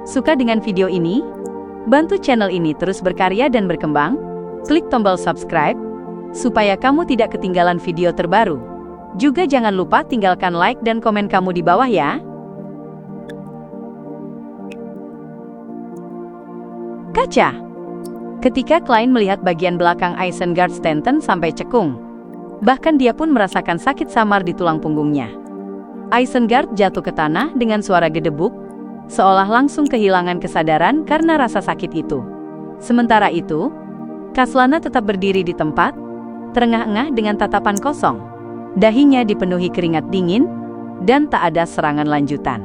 Suka dengan video ini? Bantu channel ini terus berkarya dan berkembang. Klik tombol subscribe, supaya kamu tidak ketinggalan video terbaru. Juga jangan lupa tinggalkan like dan komen kamu di bawah ya. Kaca. Ketika Klein melihat bagian belakang Isengard Stanton sampai cekung, bahkan dia pun merasakan sakit samar di tulang punggungnya. Isengard jatuh ke tanah dengan suara gedebuk, seolah langsung kehilangan kesadaran karena rasa sakit itu. Sementara itu, Kaslana tetap berdiri di tempat, terengah-engah dengan tatapan kosong. Dahinya dipenuhi keringat dingin, dan tak ada serangan lanjutan.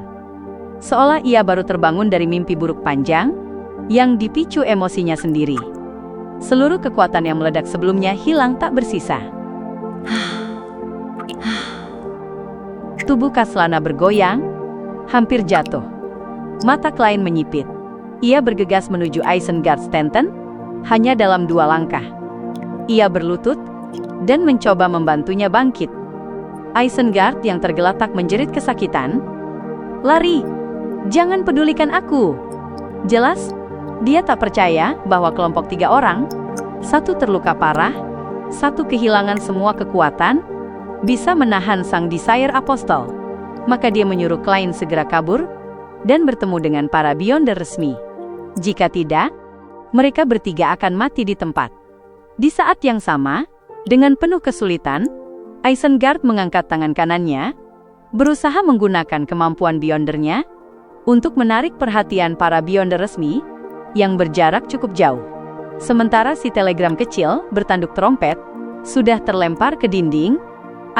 Seolah ia baru terbangun dari mimpi buruk panjang, yang dipicu emosinya sendiri. Seluruh kekuatan yang meledak sebelumnya hilang tak bersisa. Tubuh Kaslana bergoyang, hampir jatuh. Mata Klein menyipit. Ia bergegas menuju Isengard Stanton, hanya dalam 2 langkah. Ia berlutut, dan mencoba membantunya bangkit. Isengard yang tergeletak menjerit kesakitan. "Lari! Jangan pedulikan aku!" Jelas, dia tak percaya bahwa kelompok 3 orang, 1 terluka parah, 1 kehilangan semua kekuatan, bisa menahan sang Desire Apostle. Maka dia menyuruh Klein segera kabur, dan bertemu dengan para Beyonder resmi. Jika tidak, mereka bertiga akan mati di tempat. Di saat yang sama, dengan penuh kesulitan, Isengard mengangkat tangan kanannya, berusaha menggunakan kemampuan Beyondernya untuk menarik perhatian para Beyonder resmi yang berjarak cukup jauh. Sementara si telegram kecil bertanduk trompet sudah terlempar ke dinding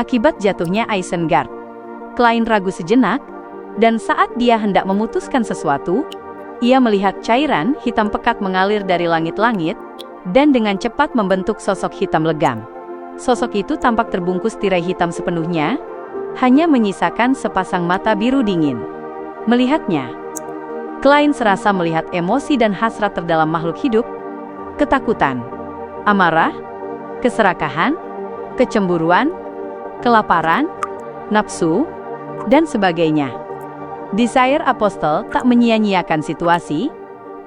akibat jatuhnya Isengard. Klein ragu sejenak, dan saat dia hendak memutuskan sesuatu, ia melihat cairan hitam pekat mengalir dari langit-langit dan dengan cepat membentuk sosok hitam legam. Sosok itu tampak terbungkus tirai hitam sepenuhnya, hanya menyisakan sepasang mata biru dingin. Melihatnya, Klein serasa melihat emosi dan hasrat terdalam makhluk hidup, ketakutan, amarah, keserakahan, kecemburuan, kelaparan, nafsu, dan sebagainya. Desire Apostle tak menyia-nyiakan situasi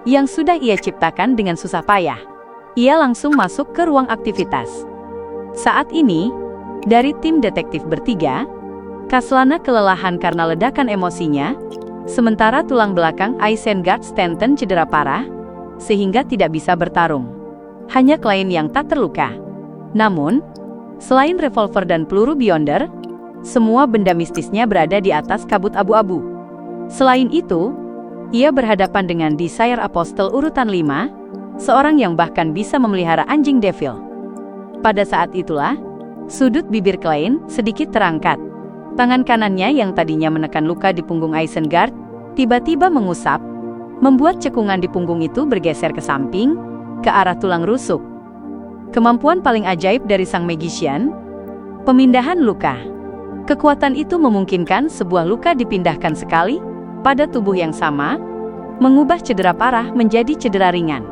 yang sudah ia ciptakan dengan susah payah. Ia langsung masuk ke ruang aktivitas. Saat ini, dari tim detektif bertiga, Kaslana kelelahan karena ledakan emosinya, sementara tulang belakang Isengard Stanton cedera parah, sehingga tidak bisa bertarung. Hanya Klein yang tak terluka. Namun, selain revolver dan peluru Beyonder, semua benda mistisnya berada di atas kabut abu-abu. Selain itu, ia berhadapan dengan Desire Apostle urutan 5, seorang yang bahkan bisa memelihara anjing devil. Pada saat itulah, sudut bibir Klein sedikit terangkat. Tangan kanannya yang tadinya menekan luka di punggung Isengard, tiba-tiba mengusap, membuat cekungan di punggung itu bergeser ke samping, ke arah tulang rusuk. Kemampuan paling ajaib dari sang magician, pemindahan luka. Kekuatan itu memungkinkan sebuah luka dipindahkan sekali pada tubuh yang sama, mengubah cedera parah menjadi cedera ringan.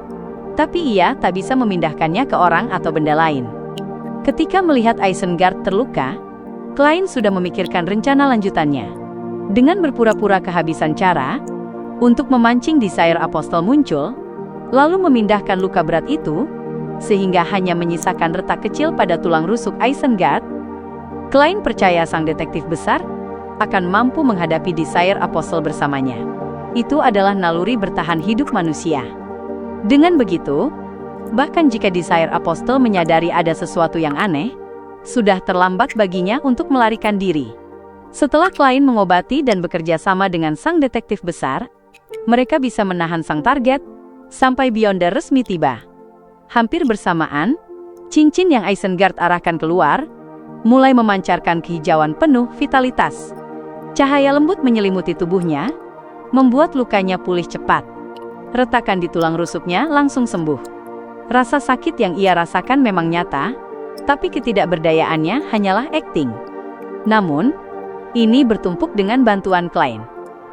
Tapi ia tak bisa memindahkannya ke orang atau benda lain. Ketika melihat Isengard terluka, Klein sudah memikirkan rencana lanjutannya. Dengan berpura-pura kehabisan cara, untuk memancing Desire Apostle muncul, lalu memindahkan luka berat itu, sehingga hanya menyisakan retak kecil pada tulang rusuk Isengard, Klein percaya sang detektif besar akan mampu menghadapi Desire Apostle bersamanya. Itu adalah naluri bertahan hidup manusia. Dengan begitu, bahkan jika Desire Apostle menyadari ada sesuatu yang aneh, sudah terlambat baginya untuk melarikan diri. Setelah Klein mengobati dan bekerja sama dengan sang detektif besar, mereka bisa menahan sang target sampai Beyonder resmi tiba. Hampir bersamaan, cincin yang Isengard arahkan keluar mulai memancarkan kehijauan penuh vitalitas. Cahaya lembut menyelimuti tubuhnya, membuat lukanya pulih cepat. Retakan di tulang rusuknya langsung sembuh. Rasa sakit yang ia rasakan memang nyata, tapi ketidakberdayaannya hanyalah akting. Namun, ini bertumpuk dengan bantuan Klein.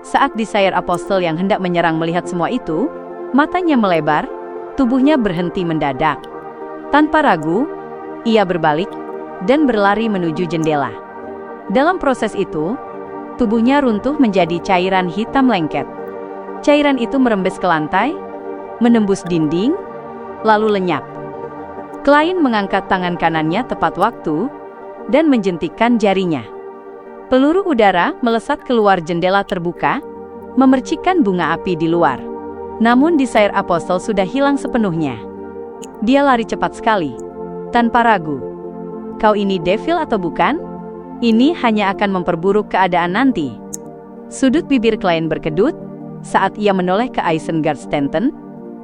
Saat Desire Apostle yang hendak menyerang melihat semua itu, matanya melebar, tubuhnya berhenti mendadak. Tanpa ragu, ia berbalik dan berlari menuju jendela. Dalam proses itu, tubuhnya runtuh menjadi cairan hitam lengket. Cairan itu merembes ke lantai, menembus dinding, lalu lenyap. Klien mengangkat tangan kanannya tepat waktu dan menjentikkan jarinya. Peluru udara melesat keluar jendela terbuka, memercikkan bunga api di luar. Namun Desire Apostle sudah hilang sepenuhnya. Dia lari cepat sekali, tanpa ragu. Kau ini devil atau bukan? Ini hanya akan memperburuk keadaan nanti. Sudut bibir klien berkedut saat ia menoleh ke Isengard Stanton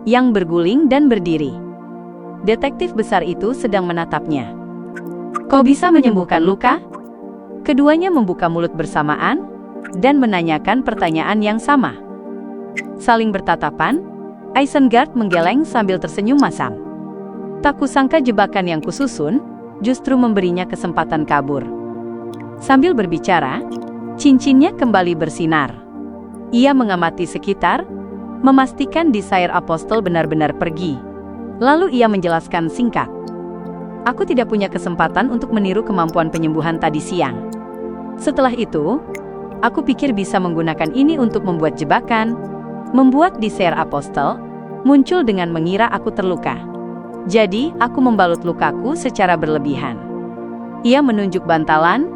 yang berguling dan berdiri. Detektif besar itu sedang menatapnya. Kau bisa menyembuhkan luka? Keduanya membuka mulut bersamaan dan menanyakan pertanyaan yang sama. Saling bertatapan, Isengard menggeleng sambil tersenyum masam. Tak kusangka jebakan yang kususun justru memberinya kesempatan kabur. Sambil berbicara, cincinnya kembali bersinar. Ia mengamati sekitar, memastikan Desire Apostle benar-benar pergi. Lalu ia menjelaskan singkat. Aku tidak punya kesempatan untuk meniru kemampuan penyembuhan tadi siang. Setelah itu, aku pikir bisa menggunakan ini untuk membuat jebakan, membuat Desire Apostle muncul dengan mengira aku terluka. Jadi, aku membalut lukaku secara berlebihan. Ia menunjuk bantalan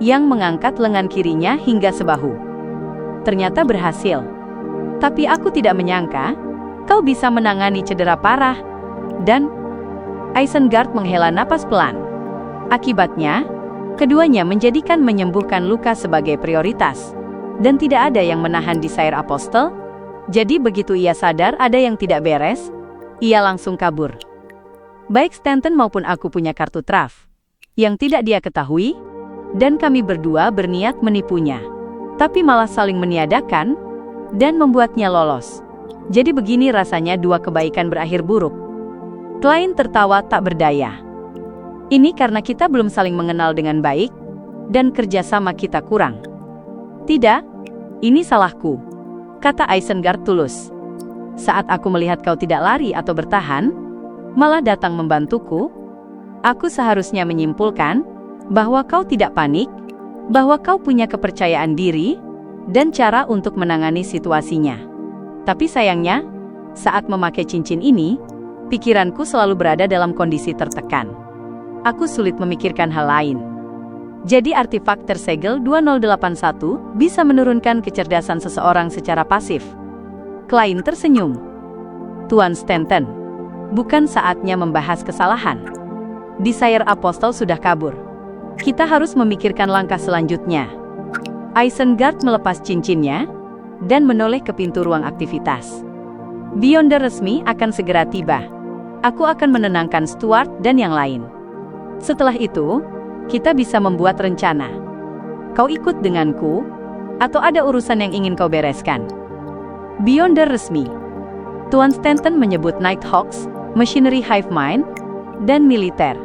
yang mengangkat lengan kirinya hingga sebahu. Ternyata berhasil. Tapi aku tidak menyangka kau bisa menangani cedera parah. Dan Isengard menghela napas pelan. Akibatnya, keduanya menjadikan menyembuhkan luka sebagai prioritas. Dan tidak ada yang menahan Desire Apostle. Jadi begitu ia sadar ada yang tidak beres, ia langsung kabur. Baik Stanton maupun aku punya kartu traf yang tidak dia ketahui, dan kami berdua berniat menipunya. Tapi malah saling meniadakan dan membuatnya lolos. Jadi begini rasanya dua kebaikan berakhir buruk. Klien tertawa tak berdaya. Ini karena kita belum saling mengenal dengan baik, dan kerjasama kita kurang. Tidak, ini salahku, kata Isengard tulus. Saat aku melihat kau tidak lari atau bertahan, malah datang membantuku, aku seharusnya menyimpulkan bahwa kau tidak panik, bahwa kau punya kepercayaan diri, dan cara untuk menangani situasinya. Tapi sayangnya, saat memakai cincin ini, pikiranku selalu berada dalam kondisi tertekan. Aku sulit memikirkan hal lain. Jadi artefak tersegel 2081 bisa menurunkan kecerdasan seseorang secara pasif. Klien tersenyum. Tuan Stanton, bukan saatnya membahas kesalahan. Desire Apostle sudah kabur. Kita harus memikirkan langkah selanjutnya. Isengard melepas cincinnya dan menoleh ke pintu ruang aktivitas. Beyonder resmi akan segera tiba. Aku akan menenangkan Stuart dan yang lain. Setelah itu, kita bisa membuat rencana. Kau ikut denganku, atau ada urusan yang ingin kau bereskan? Beyonder resmi. Tuan Stanton menyebut Nighthawks, Machinery Hive Mind, dan militer.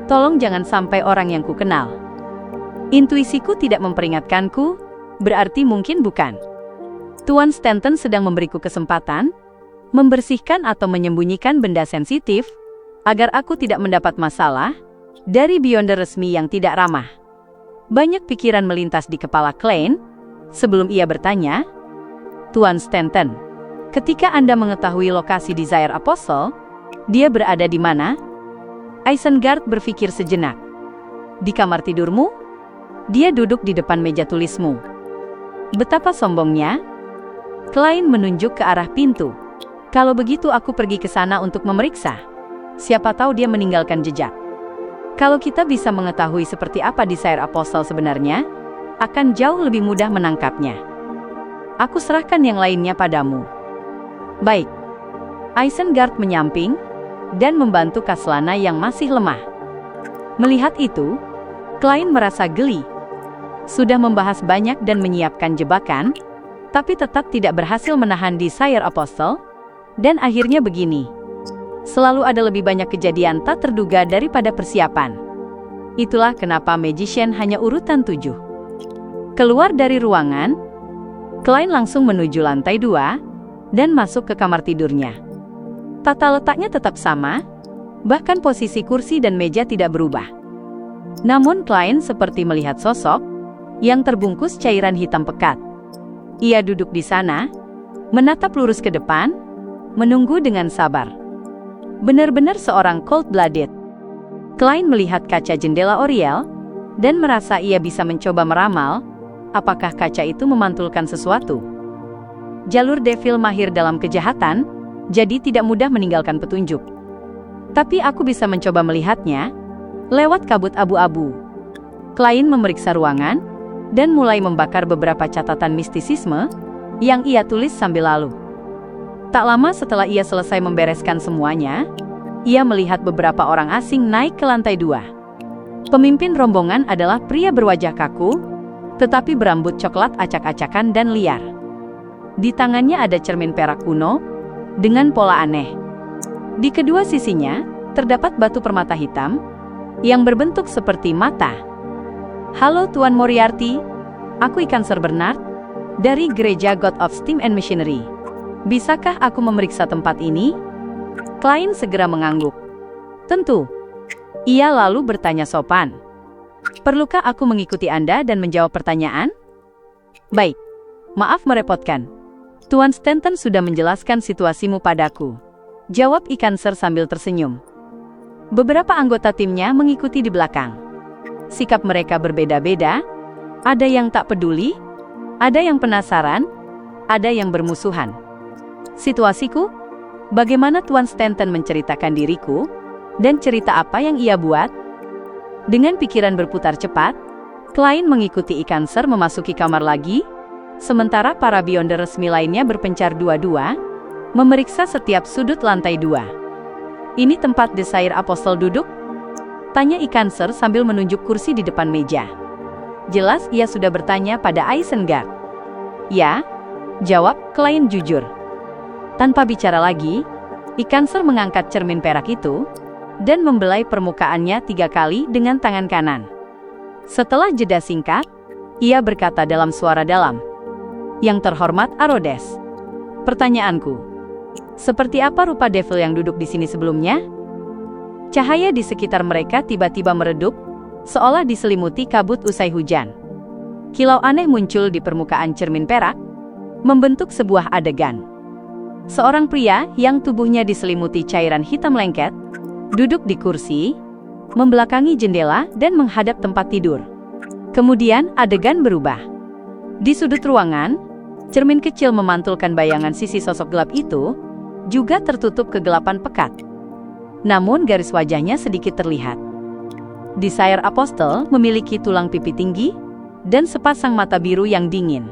Tolong jangan sampai orang yang ku kenal. Intuisiku tidak memperingatkanku, berarti mungkin bukan. Tuan Stanton sedang memberiku kesempatan membersihkan atau menyembunyikan benda sensitif agar aku tidak mendapat masalah dari Beyonder resmi yang tidak ramah. Banyak pikiran melintas di kepala Klein sebelum ia bertanya, Tuan Stanton, ketika Anda mengetahui lokasi Desire Apostle, dia berada di mana? Isengard berpikir sejenak. Di kamar tidurmu? Dia duduk di depan meja tulismu. Betapa sombongnya. Klein menunjuk ke arah pintu. Kalau begitu aku pergi ke sana untuk memeriksa. Siapa tahu dia meninggalkan jejak. Kalau kita bisa mengetahui seperti apa Desire Apostle sebenarnya, akan jauh lebih mudah menangkapnya. Aku serahkan yang lainnya padamu. Baik. Isengard menyamping dan membantu Kaslana yang masih lemah. Melihat itu, Klein merasa geli. Sudah membahas banyak dan menyiapkan jebakan, tapi tetap tidak berhasil menahan Desire Apostle, dan akhirnya begini. Selalu ada lebih banyak kejadian tak terduga daripada persiapan. Itulah kenapa Magician hanya urutan 7. Keluar dari ruangan, Klein langsung menuju lantai 2 dan masuk ke kamar tidurnya. Tata letaknya tetap sama, bahkan posisi kursi dan meja tidak berubah. Namun Klein seperti melihat sosok yang terbungkus cairan hitam pekat. Ia duduk di sana, menatap lurus ke depan, menunggu dengan sabar. Benar-benar seorang cold-blooded. Klein melihat kaca jendela Oriel, dan merasa ia bisa mencoba meramal, apakah kaca itu memantulkan sesuatu. Jalur Devil mahir dalam kejahatan, jadi tidak mudah meninggalkan petunjuk. Tapi aku bisa mencoba melihatnya, lewat kabut abu-abu. Klein memeriksa ruangan, dan mulai membakar beberapa catatan mistisisme, yang ia tulis sambil lalu. Tak lama setelah ia selesai membereskan semuanya, ia melihat beberapa orang asing naik ke lantai 2. Pemimpin rombongan adalah pria berwajah kaku, tetapi berambut coklat acak-acakan dan liar. Di tangannya ada cermin perak kuno, dengan pola aneh. Di kedua sisinya, terdapat batu permata hitam, yang berbentuk seperti mata. Halo Tuan Moriarty, aku Ikan Sir Bernard, dari Gereja God of Steam and Machinery. Bisakah aku memeriksa tempat ini? Klein segera mengangguk. Tentu. Ia lalu bertanya sopan. Perlukah aku mengikuti Anda dan menjawab pertanyaan? Baik. Maaf merepotkan. Tuan Stanton sudah menjelaskan situasimu padaku. Jawab Ikan Sir sambil tersenyum. Beberapa anggota timnya mengikuti di belakang. Sikap mereka berbeda-beda. Ada yang tak peduli, ada yang penasaran, ada yang bermusuhan. Situasiku? Bagaimana Tuan Stanton menceritakan diriku? Dan cerita apa yang ia buat? Dengan pikiran berputar cepat, Klein mengikuti Ikan Sir memasuki kamar lagi, sementara para Beyonder resmi lainnya berpencar dua-dua, memeriksa setiap sudut lantai 2. Ini tempat Desire Apostle duduk? Tanya Ikan Sir sambil menunjuk kursi di depan meja. Jelas ia sudah bertanya pada Isengard. Ya, jawab Klein jujur. Tanpa bicara lagi, Ikan Sir mengangkat cermin perak itu, dan membelai permukaannya 3 kali dengan tangan kanan. Setelah jeda singkat, ia berkata dalam suara dalam. Yang terhormat Arodes. Pertanyaanku, seperti apa rupa Devil yang duduk di sini sebelumnya? Cahaya di sekitar mereka tiba-tiba meredup, seolah diselimuti kabut usai hujan. Kilau aneh muncul di permukaan cermin perak, membentuk sebuah adegan. Seorang pria yang tubuhnya diselimuti cairan hitam lengket, duduk di kursi, membelakangi jendela dan menghadap tempat tidur. Kemudian adegan berubah. Di sudut ruangan, cermin kecil memantulkan bayangan sisi sosok gelap itu, juga tertutup kegelapan pekat. Namun garis wajahnya sedikit terlihat. Desire Apostle memiliki tulang pipi tinggi, dan sepasang mata biru yang dingin.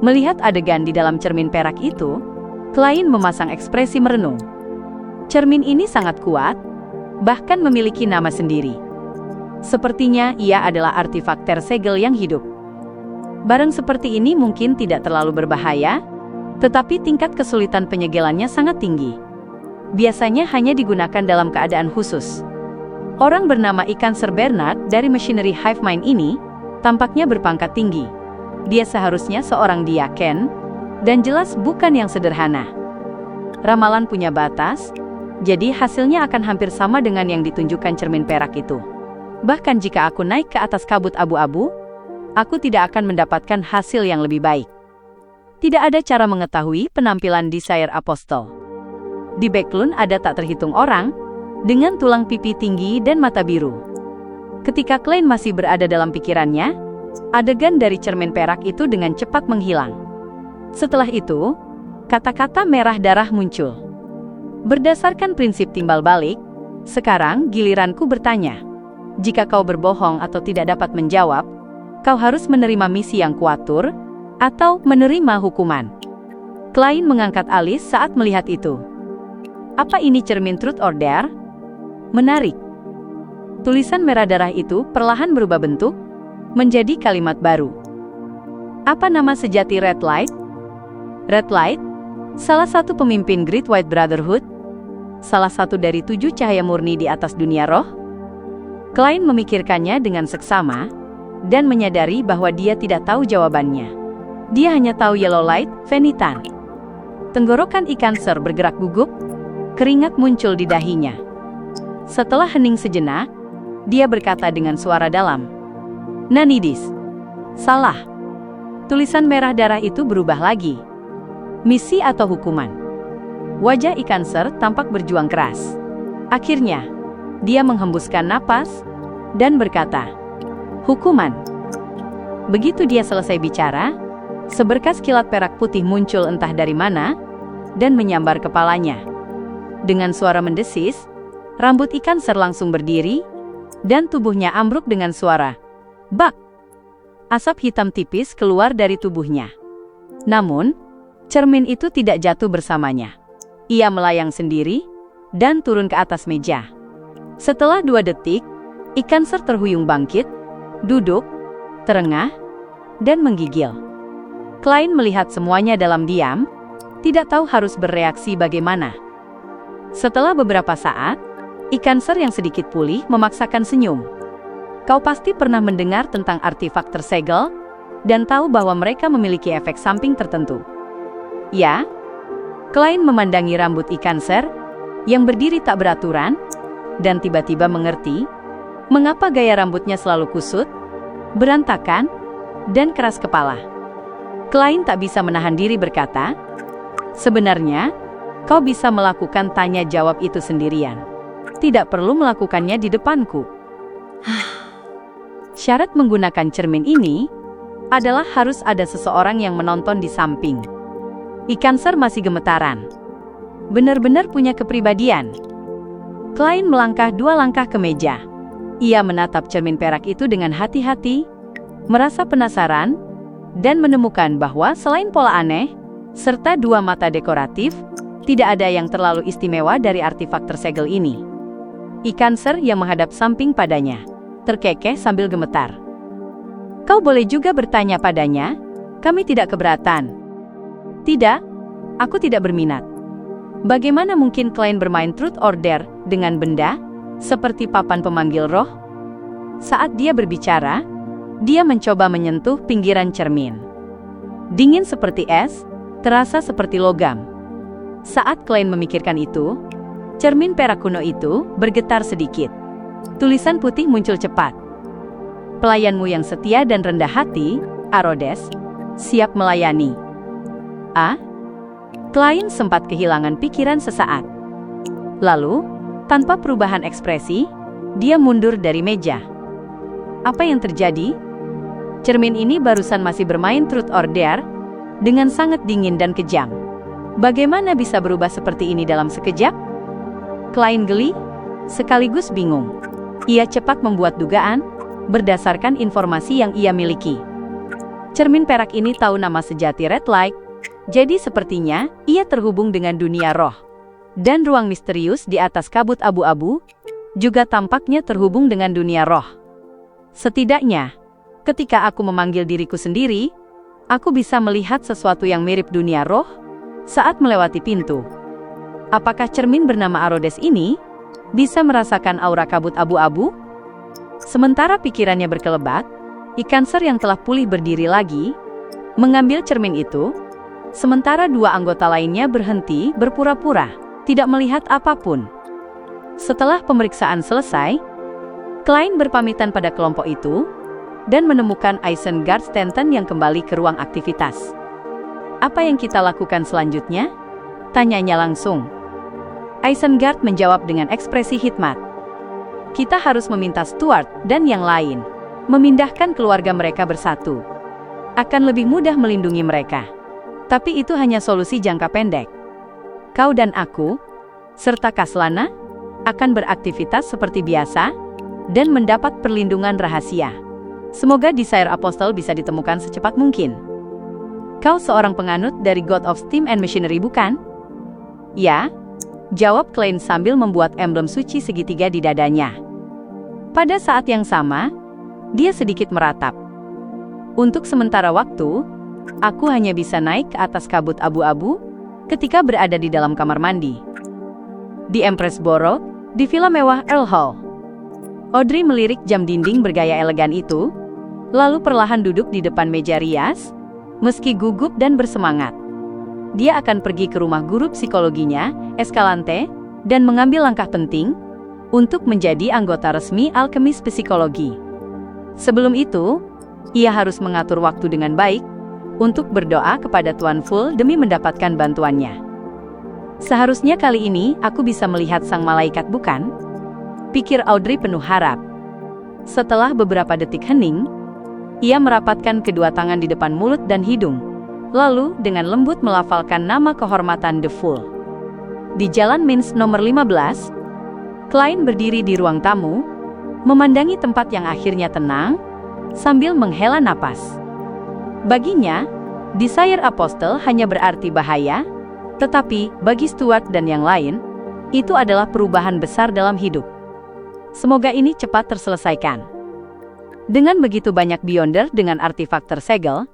Melihat adegan di dalam cermin perak itu, Klein memasang ekspresi merenung. Cermin ini sangat kuat, bahkan memiliki nama sendiri. Sepertinya ia adalah artefak tersegel yang hidup. Barang seperti ini mungkin tidak terlalu berbahaya, tetapi tingkat kesulitan penyegelannya sangat tinggi. Biasanya hanya digunakan dalam keadaan khusus. Orang bernama Ikan Sir Bernard dari Machinery Hive Mind ini tampaknya berpangkat tinggi. Dia seharusnya seorang diaken, dan jelas bukan yang sederhana. Ramalan punya batas, jadi hasilnya akan hampir sama dengan yang ditunjukkan cermin perak itu. Bahkan jika aku naik ke atas kabut abu-abu, aku tidak akan mendapatkan hasil yang lebih baik. Tidak ada cara mengetahui penampilan Desire Apostle. Di Backlund ada tak terhitung orang, dengan tulang pipi tinggi dan mata biru. Ketika Klein masih berada dalam pikirannya, adegan dari cermin perak itu dengan cepat menghilang. Setelah itu, kata-kata merah darah muncul. Berdasarkan prinsip timbal balik, sekarang giliranku bertanya. Jika kau berbohong atau tidak dapat menjawab, kau harus menerima misi yang kuatur, atau menerima hukuman. Klein mengangkat alis saat melihat itu. Apa ini cermin truth or dare? Menarik. Tulisan merah darah itu perlahan berubah bentuk, menjadi kalimat baru. Apa nama sejati Red Light? Red Light, salah satu pemimpin Great White Brotherhood, salah satu dari 7 cahaya murni di atas dunia roh. Klein memikirkannya dengan seksama, dan menyadari bahwa dia tidak tahu jawabannya. Dia hanya tahu Yellow Light, Venitan. Tenggorokan Ikan Sir bergerak gugup, keringat muncul di dahinya. Setelah hening sejenak, dia berkata dengan suara dalam. Nanidis, Salah. Tulisan merah darah itu berubah lagi. Misi atau hukuman? Wajah Ikanser tampak berjuang keras. Akhirnya, dia menghembuskan napas dan berkata, "Hukuman." Begitu dia selesai bicara, seberkas kilat perak putih muncul entah dari mana dan menyambar kepalanya. Dengan suara mendesis, rambut Ikanser langsung berdiri dan tubuhnya ambruk dengan suara bak. Asap hitam tipis keluar dari tubuhnya. Namun, cermin itu tidak jatuh bersamanya. Ia melayang sendiri dan turun ke atas meja. Setelah 2 detik, Ikanser terhuyung bangkit, duduk, terengah, dan menggigil. Klein melihat semuanya dalam diam, tidak tahu harus bereaksi bagaimana. Setelah beberapa saat, Ikanser yang sedikit pulih memaksakan senyum. "Kau pasti pernah mendengar tentang artefak tersegel dan tahu bahwa mereka memiliki efek samping tertentu." "Ya." Klein memandangi rambut Ikanser yang berdiri tak beraturan dan tiba-tiba mengerti mengapa gaya rambutnya selalu kusut, berantakan, dan keras kepala. Klein tak bisa menahan diri berkata, "Sebenarnya, kau bisa melakukan tanya jawab itu sendirian. Tidak perlu melakukannya di depanku." Syarat menggunakan cermin ini adalah harus ada seseorang yang menonton di samping. Ikanser masih gemetaran. Benar-benar punya kepribadian. Klein melangkah 2 langkah ke meja. Ia menatap cermin perak itu dengan hati-hati, merasa penasaran, dan menemukan bahwa selain pola aneh, serta 2 mata dekoratif, tidak ada yang terlalu istimewa dari artefak tersegel ini. Ikanser yang menghadap samping padanya terkekeh sambil gemetar. "Kau boleh juga bertanya padanya, kami tidak keberatan." "Tidak, aku tidak berminat." Bagaimana mungkin Klein bermain truth or dare dengan benda seperti papan pemanggil roh? Saat dia berbicara, dia mencoba menyentuh pinggiran cermin. Dingin seperti es, terasa seperti logam. Saat Klein memikirkan itu, cermin perak kuno itu bergetar sedikit. Tulisan putih muncul cepat. "Pelayanmu yang setia dan rendah hati, Arodes, siap melayani." Klein sempat kehilangan pikiran sesaat. Lalu, tanpa perubahan ekspresi, dia mundur dari meja. Apa yang terjadi? Cermin ini barusan masih bermain truth or dare dengan sangat dingin dan kejam. Bagaimana bisa berubah seperti ini dalam sekejap? Klein geli, sekaligus bingung. Ia cepat membuat dugaan berdasarkan informasi yang ia miliki. Cermin perak ini tahu nama sejati Red Light, jadi sepertinya ia terhubung dengan dunia roh. Dan ruang misterius di atas kabut abu-abu juga tampaknya terhubung dengan dunia roh. Setidaknya, ketika aku memanggil diriku sendiri, aku bisa melihat sesuatu yang mirip dunia roh saat melewati pintu. Apakah cermin bernama Arodes ini bisa merasakan aura kabut abu-abu? Sementara pikirannya berkelebat, Ikanser yang telah pulih berdiri lagi, mengambil cermin itu, sementara 2 anggota lainnya berhenti berpura-pura tidak melihat apapun. Setelah pemeriksaan selesai, Klein berpamitan pada kelompok itu dan menemukan Isengard Stanton yang kembali ke ruang aktivitas. "Apa yang kita lakukan selanjutnya?" tanyanya langsung. Isengard menjawab dengan ekspresi hikmat. "Kita harus meminta Stuart dan yang lain memindahkan keluarga mereka bersatu. Akan lebih mudah melindungi mereka. Tapi itu hanya solusi jangka pendek. Kau dan aku, serta Kaslana, akan beraktivitas seperti biasa dan mendapat perlindungan rahasia. Semoga Desire Apostle bisa ditemukan secepat mungkin." "Kau seorang penganut dari God of Steam and Machinery, bukan?" "Ya," jawab Klein sambil membuat emblem suci segitiga di dadanya. Pada saat yang sama, dia sedikit meratap. "Untuk sementara waktu, aku hanya bisa naik ke atas kabut abu-abu ketika berada di dalam kamar mandi." Di Empress Borough, di villa mewah Earl Hall. Audrey melirik jam dinding bergaya elegan itu, lalu perlahan duduk di depan meja rias, meski gugup dan bersemangat. Dia akan pergi ke rumah guru psikologinya, Escalante, dan mengambil langkah penting untuk menjadi anggota resmi Alkemis Psikologi. Sebelum itu, ia harus mengatur waktu dengan baik untuk berdoa kepada Tuan Fool demi mendapatkan bantuannya. Seharusnya kali ini aku bisa melihat sang malaikat, bukan? Pikir Audrey penuh harap. Setelah beberapa detik hening, ia merapatkan kedua tangan di depan mulut dan hidung, lalu dengan lembut melafalkan nama kehormatan The Fool. Di Jalan Mins nomor 15, Klein berdiri di ruang tamu, memandangi tempat yang akhirnya tenang, sambil menghela napas. Baginya, Desire Apostle hanya berarti bahaya, tetapi bagi Stuart dan yang lain, itu adalah perubahan besar dalam hidup. Semoga ini cepat terselesaikan. Dengan begitu banyak Beyonder dengan artefak tersegel,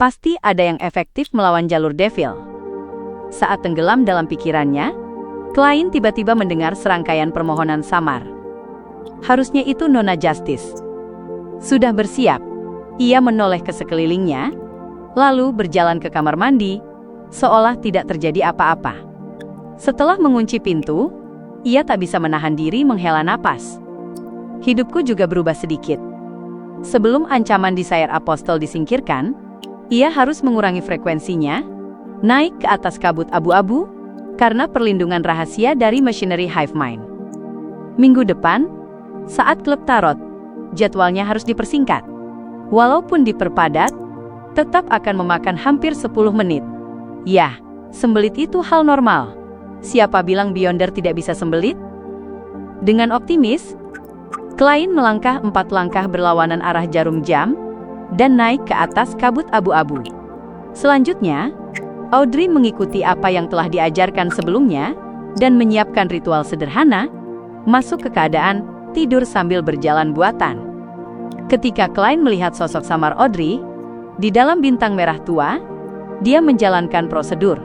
pasti ada yang efektif melawan jalur Devil. Saat tenggelam dalam pikirannya, Klein tiba-tiba mendengar serangkaian permohonan samar. Harusnya itu Nona Justice. Sudah bersiap, ia menoleh ke sekelilingnya, lalu berjalan ke kamar mandi, seolah tidak terjadi apa-apa. Setelah mengunci pintu, ia tak bisa menahan diri menghela napas. Hidupku juga berubah sedikit. Sebelum ancaman Desire Apostle disingkirkan, ia harus mengurangi frekuensinya, naik ke atas kabut abu-abu, karena perlindungan rahasia dari Machinery Hive Mind. Minggu depan, saat klub tarot, jadwalnya harus dipersingkat. Walaupun diperpadat, tetap akan memakan hampir 10 menit. Yah, sembelit itu hal normal. Siapa bilang Beyonder tidak bisa sembelit? Dengan optimis, Klein melangkah 4 langkah berlawanan arah jarum jam, dan naik ke atas kabut abu-abu. Selanjutnya, Audrey mengikuti apa yang telah diajarkan sebelumnya, dan menyiapkan ritual sederhana, masuk ke keadaan tidur sambil berjalan buatan. Ketika Klein melihat sosok samar Audrey, di dalam bintang merah tua, dia menjalankan prosedur.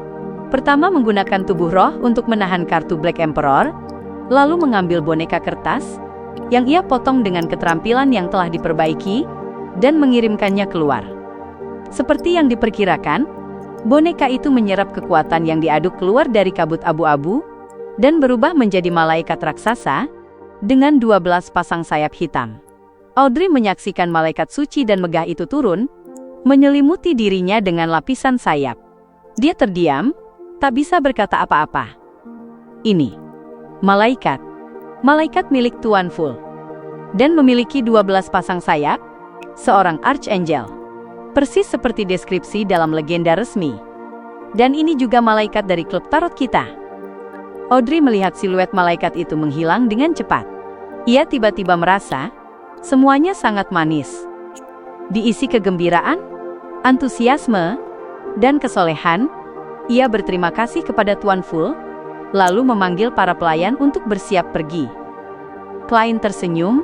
Pertama menggunakan tubuh roh untuk menahan kartu Black Emperor, lalu mengambil boneka kertas, yang ia potong dengan keterampilan yang telah diperbaiki, dan mengirimkannya keluar. Seperti yang diperkirakan, boneka itu menyerap kekuatan yang diaduk keluar dari kabut abu-abu, dan berubah menjadi malaikat raksasa, dengan 12 pasang sayap hitam. Audrey menyaksikan malaikat suci dan megah itu turun, menyelimuti dirinya dengan lapisan sayap. Dia terdiam, tak bisa berkata apa-apa. Ini, malaikat milik Tuan Fool. Dan memiliki 12 pasang sayap, seorang Archangel. Persis seperti deskripsi dalam legenda resmi. Dan ini juga malaikat dari klub tarot kita. Audrey melihat siluet malaikat itu menghilang dengan cepat. Ia tiba-tiba merasa, semuanya sangat manis. Diisi kegembiraan, antusiasme, dan kesolehan, ia berterima kasih kepada Tuan Fool, lalu memanggil para pelayan untuk bersiap pergi. Klein tersenyum,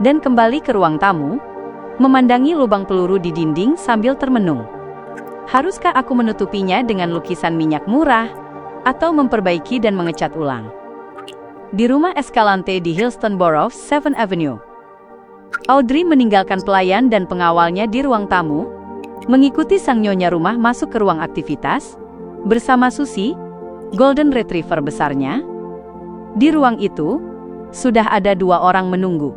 dan kembali ke ruang tamu, memandangi lubang peluru di dinding sambil termenung. Haruskah aku menutupinya dengan lukisan minyak murah, atau memperbaiki dan mengecat ulang? Di rumah Escalante di Hillston Borough, 7th Avenue. Audrey meninggalkan pelayan dan pengawalnya di ruang tamu, mengikuti sang nyonya rumah masuk ke ruang aktivitas, bersama Susie, Golden Retriever besarnya. Di ruang itu, sudah ada 2 orang menunggu.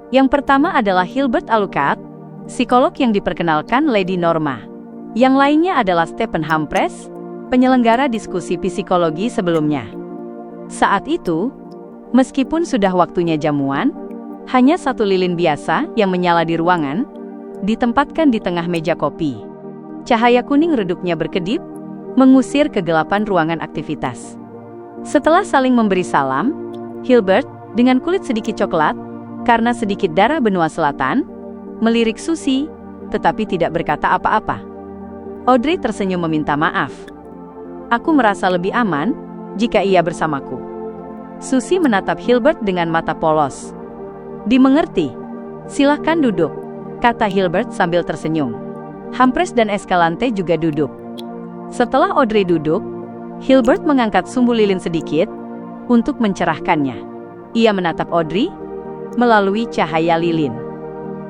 Yang pertama adalah Hilbert Alucard, psikolog yang diperkenalkan Lady Norma. Yang lainnya adalah Stephen Humphreys, penyelenggara diskusi psikologi sebelumnya. Saat itu, meskipun sudah waktunya jamuan, hanya 1 lilin biasa yang menyala di ruangan, ditempatkan di tengah meja kopi. Cahaya kuning redupnya berkedip, mengusir kegelapan ruangan aktivitas. Setelah saling memberi salam, Hilbert, dengan kulit sedikit coklat, karena sedikit darah benua selatan, melirik Susie, tetapi tidak berkata apa-apa. Audrey tersenyum meminta maaf. Aku merasa lebih aman, jika ia bersamaku. Susie menatap Hilbert dengan mata polos. Dimengerti. Silahkan duduk, kata Hilbert sambil tersenyum. Humphreys dan Escalante juga duduk. Setelah Audrey duduk, Hilbert mengangkat sumbu lilin sedikit untuk mencerahkannya. Ia menatap Audrey melalui cahaya lilin.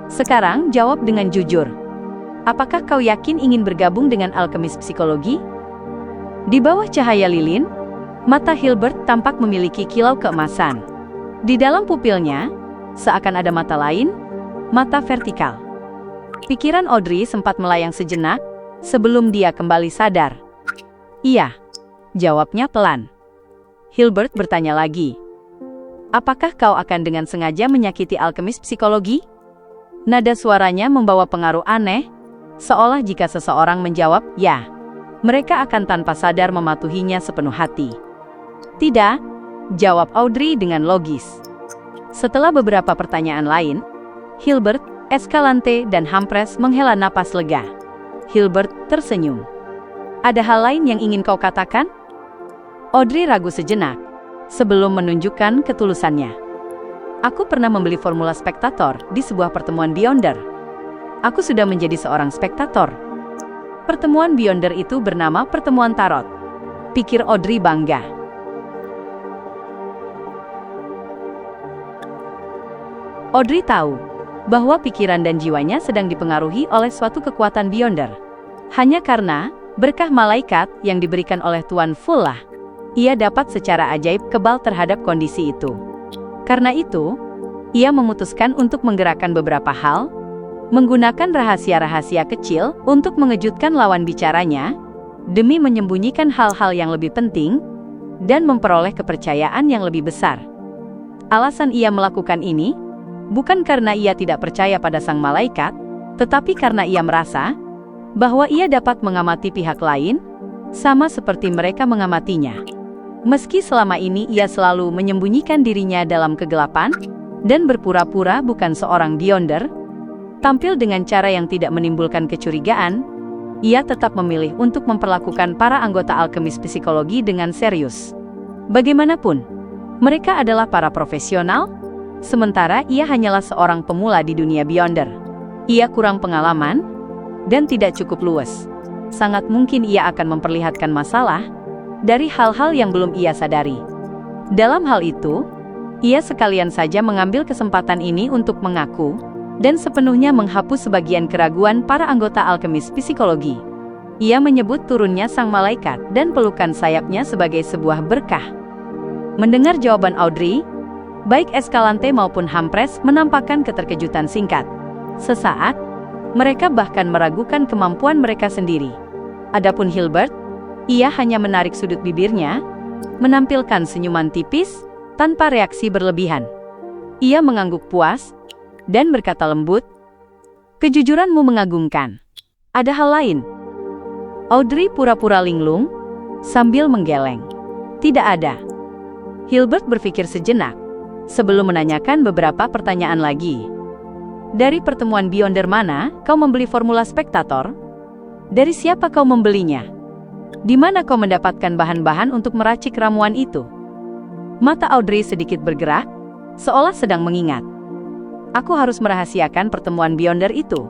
Sekarang jawab dengan jujur. Apakah kau yakin ingin bergabung dengan alkemis psikologi? Di bawah cahaya lilin, mata Hilbert tampak memiliki kilau keemasan. Di dalam pupilnya, seakan ada mata lain, mata vertikal. Pikiran Audrey sempat melayang sejenak sebelum dia kembali sadar. Iya, jawabnya pelan. Hilbert bertanya lagi. Apakah kau akan dengan sengaja menyakiti alkemis psikologi? Nada suaranya membawa pengaruh aneh, seolah jika seseorang menjawab ya, mereka akan tanpa sadar mematuhinya sepenuh hati. Tidak, jawab Audrey dengan logis. Setelah beberapa pertanyaan lain, Hilbert, Escalante, dan Humphreys menghela napas lega. Hilbert tersenyum. Ada hal lain yang ingin kau katakan? Audrey ragu sejenak, sebelum menunjukkan ketulusannya. Aku pernah membeli formula spektator di sebuah pertemuan Beyonder. Aku sudah menjadi seorang spektator. Pertemuan Beyonder itu bernama Pertemuan Tarot. Pikir Audrey bangga. Audrey tahu bahwa pikiran dan jiwanya sedang dipengaruhi oleh suatu kekuatan Beyonder. Hanya karena berkah malaikat yang diberikan oleh Tuan Full, ia dapat secara ajaib kebal terhadap kondisi itu. Karena itu, ia memutuskan untuk menggerakkan beberapa hal, menggunakan rahasia-rahasia kecil untuk mengejutkan lawan bicaranya, demi menyembunyikan hal-hal yang lebih penting, dan memperoleh kepercayaan yang lebih besar. Alasan ia melakukan ini, bukan karena ia tidak percaya pada sang malaikat, tetapi karena ia merasa bahwa ia dapat mengamati pihak lain, sama seperti mereka mengamatinya. Meski selama ini ia selalu menyembunyikan dirinya dalam kegelapan, dan berpura-pura bukan seorang Beyonder, tampil dengan cara yang tidak menimbulkan kecurigaan, ia tetap memilih untuk memperlakukan para anggota alkemis psikologi dengan serius. Bagaimanapun, mereka adalah para profesional, sementara ia hanyalah seorang pemula di dunia Beyonder. Ia kurang pengalaman, dan tidak cukup luwes. Sangat mungkin ia akan memperlihatkan masalah dari hal-hal yang belum ia sadari. Dalam hal itu, ia sekalian saja mengambil kesempatan ini untuk mengaku, dan sepenuhnya menghapus sebagian keraguan para anggota alkemis psikologi. Ia menyebut turunnya sang malaikat dan pelukan sayapnya sebagai sebuah berkah. Mendengar jawaban Audrey, baik Escalante maupun Humphreys menampakkan keterkejutan singkat. Sesaat, mereka bahkan meragukan kemampuan mereka sendiri. Adapun Hilbert, ia hanya menarik sudut bibirnya, menampilkan senyuman tipis, tanpa reaksi berlebihan. Ia mengangguk puas, dan berkata lembut, "Kejujuranmu mengagumkan. Ada hal lain?" Audrey pura-pura linglung, sambil menggeleng. "Tidak ada." Hilbert berpikir sejenak, sebelum menanyakan beberapa pertanyaan lagi. "Dari pertemuan Beyonder mana kau membeli formula spektator? Dari siapa kau membelinya? Di mana kau mendapatkan bahan-bahan untuk meracik ramuan itu?" Mata Audrey sedikit bergerak, seolah sedang mengingat. "Aku harus merahasiakan pertemuan Beyonder itu.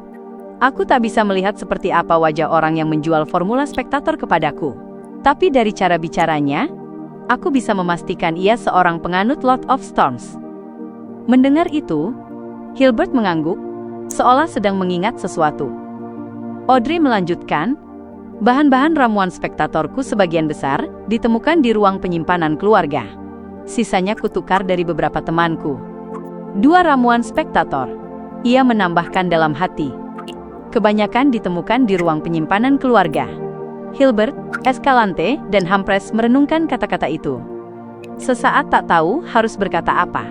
Aku tak bisa melihat seperti apa wajah orang yang menjual formula spektator kepadaku. Tapi dari cara bicaranya, aku bisa memastikan ia seorang penganut Lord of Storms." Mendengar itu, Hilbert mengangguk, seolah sedang mengingat sesuatu. Audrey melanjutkan, "Bahan-bahan ramuan spektatorku sebagian besar ditemukan di ruang penyimpanan keluarga. Sisanya kutukar dari beberapa temanku. 2 ramuan spektator," ia menambahkan dalam hati. "Kebanyakan ditemukan di ruang penyimpanan keluarga." Hilbert, Escalante, dan Humphreys merenungkan kata-kata itu. Sesaat tak tahu harus berkata apa.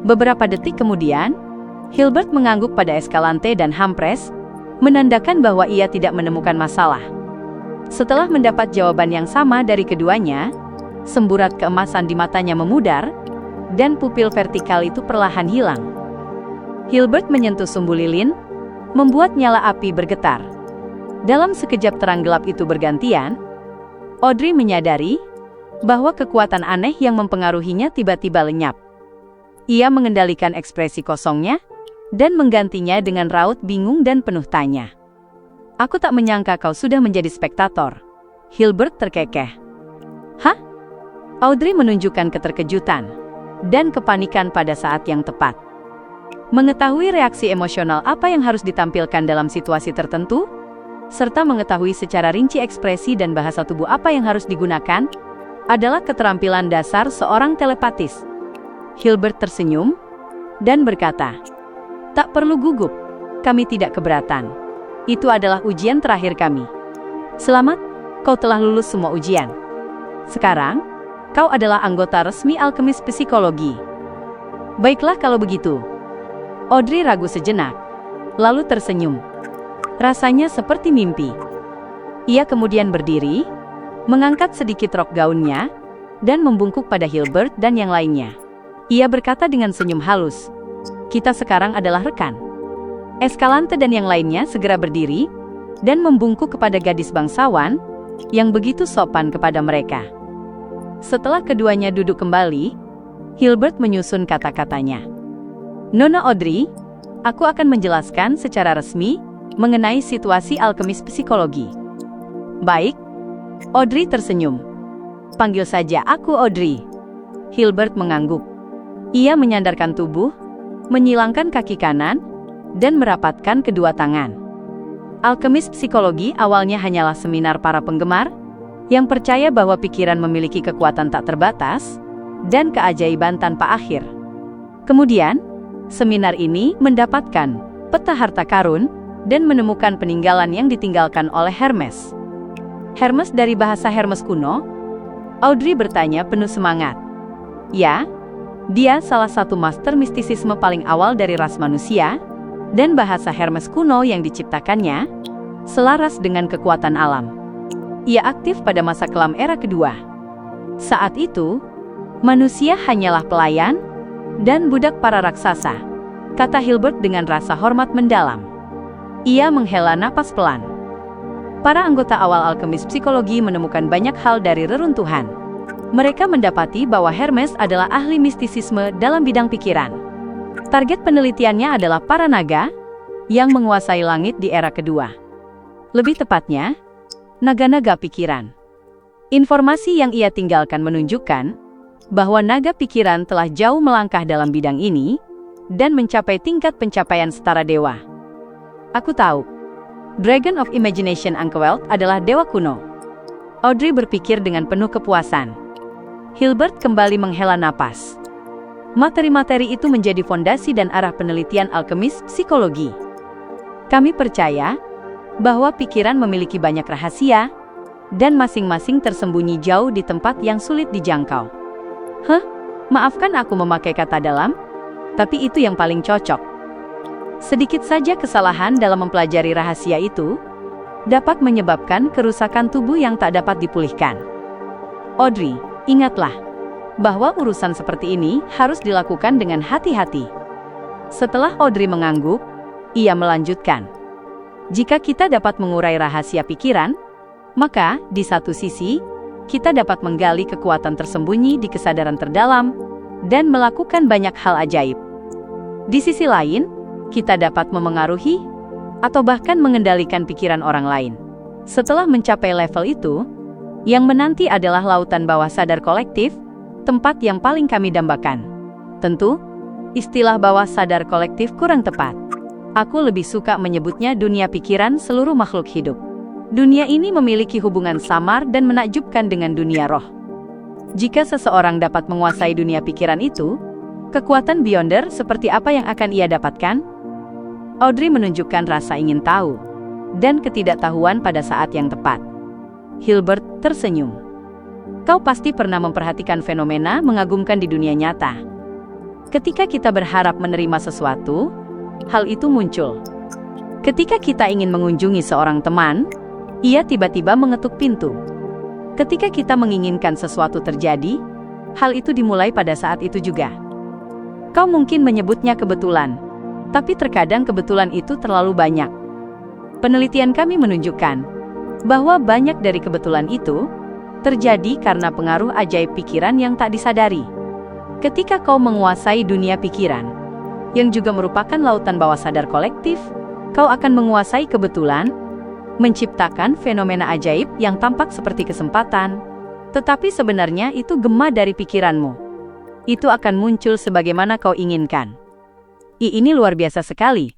Beberapa detik kemudian, Hilbert mengangguk pada Escalante dan Humphreys, menandakan bahwa ia tidak menemukan masalah. Setelah mendapat jawaban yang sama dari keduanya, semburat keemasan di matanya memudar, dan pupil vertikal itu perlahan hilang. Hilbert menyentuh sumbu lilin, membuat nyala api bergetar. Dalam sekejap terang gelap itu bergantian, Audrey menyadari bahwa kekuatan aneh yang mempengaruhinya tiba-tiba lenyap. Ia mengendalikan ekspresi kosongnya, dan menggantinya dengan raut bingung dan penuh tanya. "Aku tak menyangka kau sudah menjadi spektator." Hilbert terkekeh. "Hah?" Audrey menunjukkan keterkejutan dan kepanikan pada saat yang tepat. Mengetahui reaksi emosional apa yang harus ditampilkan dalam situasi tertentu, serta mengetahui secara rinci ekspresi dan bahasa tubuh apa yang harus digunakan, adalah keterampilan dasar seorang telepatis. Hilbert tersenyum dan berkata, "Tak perlu gugup. kami tidak keberatan. Itu adalah ujian terakhir kami. Selamat, kau telah lulus semua ujian. Sekarang, kau adalah anggota resmi Alkemis Psikologi. Baiklah kalau begitu. Audrey ragu sejenak, lalu tersenyum. Rasanya seperti mimpi. Ia kemudian berdiri, mengangkat sedikit rok gaunnya, dan membungkuk pada Hilbert dan yang lainnya. Ia berkata dengan senyum halus, "Kita sekarang adalah rekan." Escalante dan yang lainnya segera berdiri, dan membungkuk kepada gadis bangsawan, yang begitu sopan kepada mereka. Setelah keduanya duduk kembali, Hilbert menyusun kata-katanya. "Nona Audrey, aku akan menjelaskan secara resmi mengenai situasi alkemis psikologi." "Baik." Audrey tersenyum. "Panggil saja aku Audrey." Hilbert mengangguk. Ia menyandarkan tubuh, menyilangkan kaki kanan, dan merapatkan kedua tangan. Alkemis psikologi awalnya hanyalah seminar para penggemar, yang percaya bahwa pikiran memiliki kekuatan tak terbatas, dan keajaiban tanpa akhir. Kemudian, seminar ini mendapatkan peta harta karun, dan menemukan peninggalan yang ditinggalkan oleh Hermes. Hermes dari bahasa Hermes kuno? Audrey bertanya penuh semangat. Ya, dia salah satu master mistisisme paling awal dari ras manusia, dan bahasa Hermes kuno yang diciptakannya selaras dengan kekuatan alam. Ia aktif pada masa kelam era kedua. Saat itu, manusia hanyalah pelayan dan budak para raksasa, kata Hilbert dengan rasa hormat mendalam. Ia menghela napas pelan. Para anggota awal alkemis psikologi menemukan banyak hal dari reruntuhan. Mereka mendapati bahwa Hermes adalah ahli mistisisme dalam bidang pikiran. Target penelitiannya adalah para naga yang menguasai langit di era kedua. Lebih tepatnya, naga-naga pikiran. Informasi yang ia tinggalkan menunjukkan bahwa naga pikiran telah jauh melangkah dalam bidang ini dan mencapai tingkat pencapaian setara dewa. Aku tahu, Dragon of Imagination Ankwelt adalah dewa kuno. Audrey berpikir dengan penuh kepuasan. Hilbert kembali menghela napas. Materi-materi itu menjadi fondasi dan arah penelitian alkemis psikologi. Kami percaya bahwa pikiran memiliki banyak rahasia, dan masing-masing tersembunyi jauh di tempat yang sulit dijangkau. Maafkan aku memakai kata dalam, tapi itu yang paling cocok. Sedikit saja kesalahan dalam mempelajari rahasia itu dapat menyebabkan kerusakan tubuh yang tak dapat dipulihkan. Audrey, ingatlah bahwa urusan seperti ini harus dilakukan dengan hati-hati. Setelah Audrey mengangguk, ia melanjutkan. Jika kita dapat mengurai rahasia pikiran, maka di satu sisi, kita dapat menggali kekuatan tersembunyi di kesadaran terdalam dan melakukan banyak hal ajaib. Di sisi lain, kita dapat memengaruhi atau bahkan mengendalikan pikiran orang lain. Setelah mencapai level itu, yang menanti adalah lautan bawah sadar kolektif, tempat yang paling kami dambakan. Tentu, istilah bawah sadar kolektif kurang tepat. Aku lebih suka menyebutnya dunia pikiran seluruh makhluk hidup. Dunia ini memiliki hubungan samar dan menakjubkan dengan dunia roh. Jika seseorang dapat menguasai dunia pikiran itu, kekuatan Beyonder seperti apa yang akan ia dapatkan? Audrey menunjukkan rasa ingin tahu dan ketidaktahuan pada saat yang tepat. Hilbert tersenyum. Kau pasti pernah memperhatikan fenomena mengagumkan di dunia nyata. Ketika kita berharap menerima sesuatu, hal itu muncul. Ketika kita ingin mengunjungi seorang teman, ia tiba-tiba mengetuk pintu. Ketika kita menginginkan sesuatu terjadi, hal itu dimulai pada saat itu juga. Kau mungkin menyebutnya kebetulan, tapi terkadang kebetulan itu terlalu banyak. Penelitian kami menunjukkan bahwa banyak dari kebetulan itu terjadi karena pengaruh ajaib pikiran yang tak disadari. Ketika kau menguasai dunia pikiran, yang juga merupakan lautan bawah sadar kolektif, kau akan menguasai kebetulan, menciptakan fenomena ajaib yang tampak seperti kesempatan, tetapi sebenarnya itu gema dari pikiranmu. Itu akan muncul sebagaimana kau inginkan. Ini luar biasa sekali.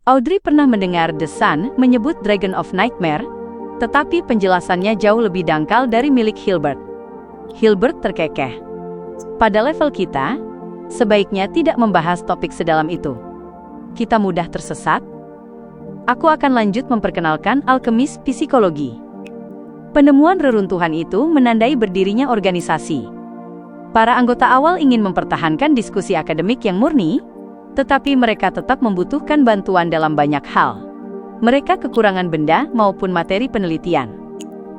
Audrey pernah mendengar The Sun menyebut Dragon of Nightmare, tetapi penjelasannya jauh lebih dangkal dari milik Hilbert. Hilbert terkekeh. Pada level kita, sebaiknya tidak membahas topik sedalam itu. Kita mudah tersesat, Aku akan lanjut memperkenalkan alkemis psikologi. Penemuan reruntuhan itu menandai berdirinya organisasi. Para anggota awal ingin mempertahankan diskusi akademik yang murni, tetapi mereka tetap membutuhkan bantuan dalam banyak hal. Mereka kekurangan benda maupun materi penelitian.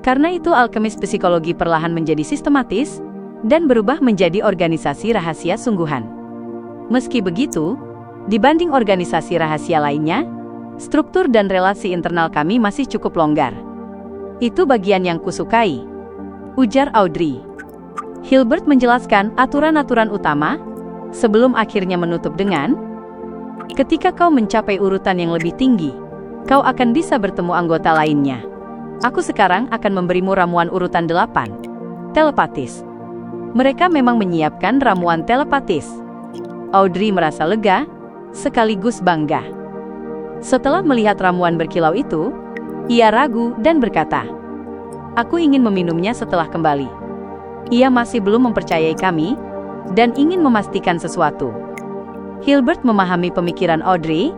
Karena itu alkemis psikologi perlahan menjadi sistematis dan berubah menjadi organisasi rahasia sungguhan. Meski begitu, dibanding organisasi rahasia lainnya, struktur dan relasi internal kami masih cukup longgar. Itu bagian yang kusukai, ujar Audrey. Hilbert menjelaskan aturan-aturan utama, sebelum akhirnya menutup dengan, ketika kau mencapai urutan yang lebih tinggi, kau akan bisa bertemu anggota lainnya. Aku sekarang akan memberimu ramuan urutan 8. Telepatis. Mereka memang menyiapkan ramuan telepatis. Audrey merasa lega, sekaligus bangga. Setelah melihat ramuan berkilau itu, ia ragu dan berkata, "Aku ingin meminumnya setelah kembali." Ia masih belum mempercayai kami, dan ingin memastikan sesuatu. Hilbert memahami pemikiran Audrey,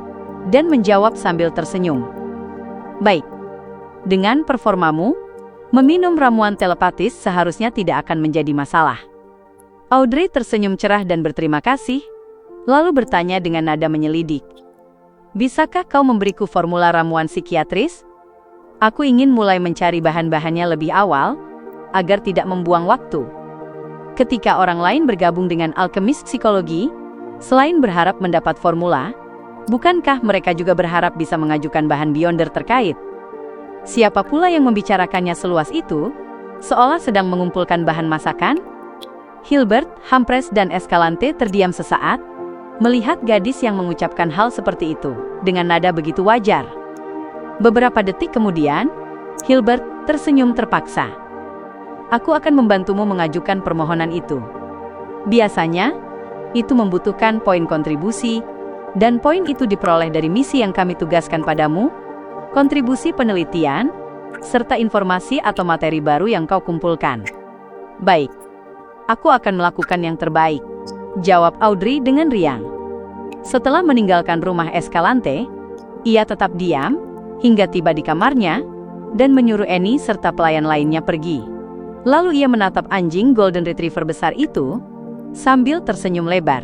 dan menjawab sambil tersenyum. "Baik. Dengan performamu, meminum ramuan telepatis seharusnya tidak akan menjadi masalah." Audrey tersenyum cerah dan berterima kasih, lalu bertanya dengan nada menyelidik, "Bisakah kau memberiku formula ramuan psikiatris? Aku ingin mulai mencari bahan-bahannya lebih awal, agar tidak membuang waktu." Ketika orang lain bergabung dengan alkemis psikologi, selain berharap mendapat formula, bukankah mereka juga berharap bisa mengajukan bahan beyonder terkait? Siapa pula yang membicarakannya seluas itu, seolah sedang mengumpulkan bahan masakan? Hilbert, Humphreys dan Escalante terdiam sesaat, melihat gadis yang mengucapkan hal seperti itu, dengan nada begitu wajar. Beberapa detik kemudian, Hilbert tersenyum terpaksa. "Aku akan membantumu mengajukan permohonan itu. Biasanya, itu membutuhkan poin kontribusi, dan poin itu diperoleh dari misi yang kami tugaskan padamu, kontribusi penelitian, serta informasi atau materi baru yang kau kumpulkan." "Baik, aku akan melakukan yang terbaik," jawab Audrey dengan riang. Setelah meninggalkan rumah Escalante, ia tetap diam, hingga tiba di kamarnya, dan menyuruh Annie serta pelayan lainnya pergi. Lalu ia menatap anjing Golden Retriever besar itu, sambil tersenyum lebar.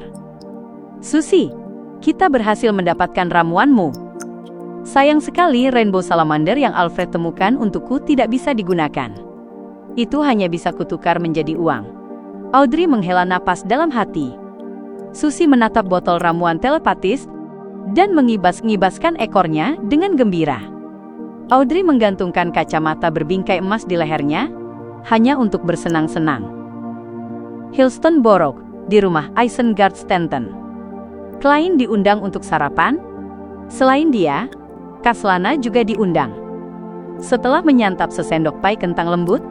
"Susie, kita berhasil mendapatkan ramuanmu. Sayang sekali Rainbow Salamander yang Alfred temukan untukku tidak bisa digunakan. Itu hanya bisa kutukar menjadi uang." Audrey menghela napas dalam hati. Susie menatap botol ramuan telepatis, dan mengibas-ngibaskan ekornya dengan gembira. Audrey menggantungkan kacamata berbingkai emas di lehernya, hanya untuk bersenang-senang. Hillstone Borough, di rumah Isengard Stanton. Klein diundang untuk sarapan. Selain dia, Kaslana juga diundang. Setelah menyantap sesendok pai kentang lembut,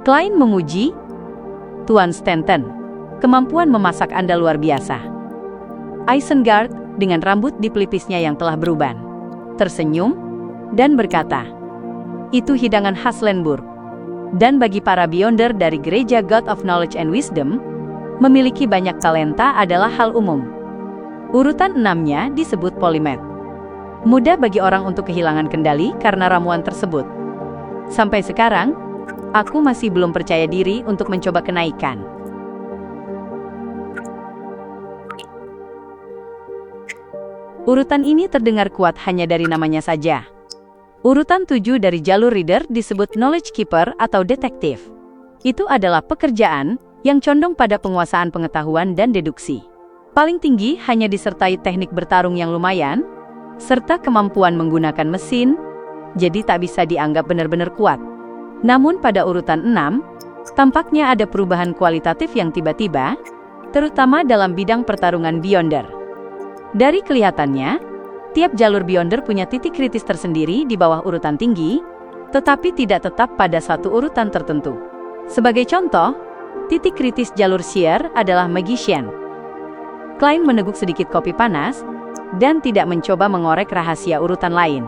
Klein memuji, "Tuan Stanton, kemampuan memasak Anda luar biasa." Isengard, dengan rambut di pelipisnya yang telah beruban, tersenyum, dan berkata, "Itu hidangan khas Lenburg. Dan bagi para beyonder dari gereja God of Knowledge and Wisdom, memiliki banyak talenta adalah hal umum." Urutan 6-nya disebut Polymath. Mudah bagi orang untuk kehilangan kendali karena ramuan tersebut. Sampai sekarang, aku masih belum percaya diri untuk mencoba kenaikan. Urutan ini terdengar kuat hanya dari namanya saja. Urutan 7 dari jalur reader disebut Knowledge Keeper atau detektif. Itu adalah pekerjaan yang condong pada penguasaan pengetahuan dan deduksi. Paling tinggi hanya disertai teknik bertarung yang lumayan, serta kemampuan menggunakan mesin, jadi tak bisa dianggap benar-benar kuat. Namun pada urutan 6, tampaknya ada perubahan kualitatif yang tiba-tiba, terutama dalam bidang pertarungan beyonder. Dari kelihatannya, tiap jalur beyonder punya titik kritis tersendiri di bawah urutan tinggi, tetapi tidak tetap pada satu urutan tertentu. Sebagai contoh, titik kritis jalur Seer adalah Magician. Klein meneguk sedikit kopi panas, dan tidak mencoba mengorek rahasia urutan lain.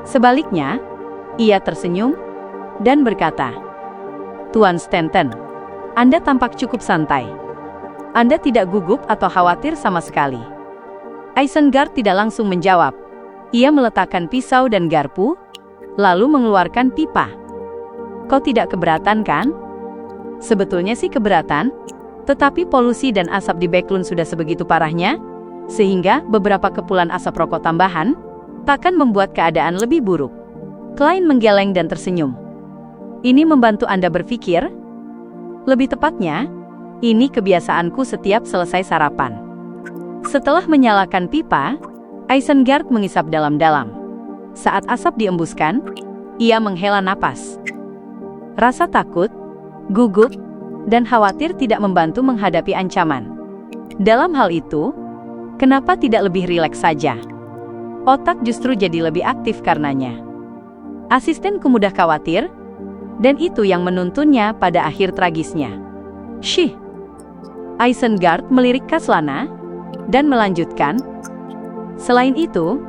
Sebaliknya, ia tersenyum, dan berkata, "Tuan Stanton, Anda tampak cukup santai. Anda tidak gugup atau khawatir sama sekali." Isengard tidak langsung menjawab. Ia meletakkan pisau dan garpu, lalu mengeluarkan pipa. Kau tidak keberatan kan? Sebetulnya sih keberatan, tetapi polusi dan asap di Backlund sudah sebegitu parahnya, sehingga beberapa kepulan asap rokok tambahan takkan membuat keadaan lebih buruk. Klein menggeleng dan tersenyum. Ini membantu Anda berpikir? Lebih tepatnya, ini kebiasaanku setiap selesai sarapan. Setelah menyalakan pipa, Isengard mengisap dalam-dalam. Saat asap diembuskan, ia menghela napas. Rasa takut, gugup, dan khawatir tidak membantu menghadapi ancaman. Dalam hal itu, kenapa tidak lebih rileks saja? Otak justru jadi lebih aktif karenanya. Asistenku mudah khawatir, dan itu yang menuntunnya pada akhir tragisnya. Shih! Isengard melirik Kaslana, dan melanjutkan, selain itu,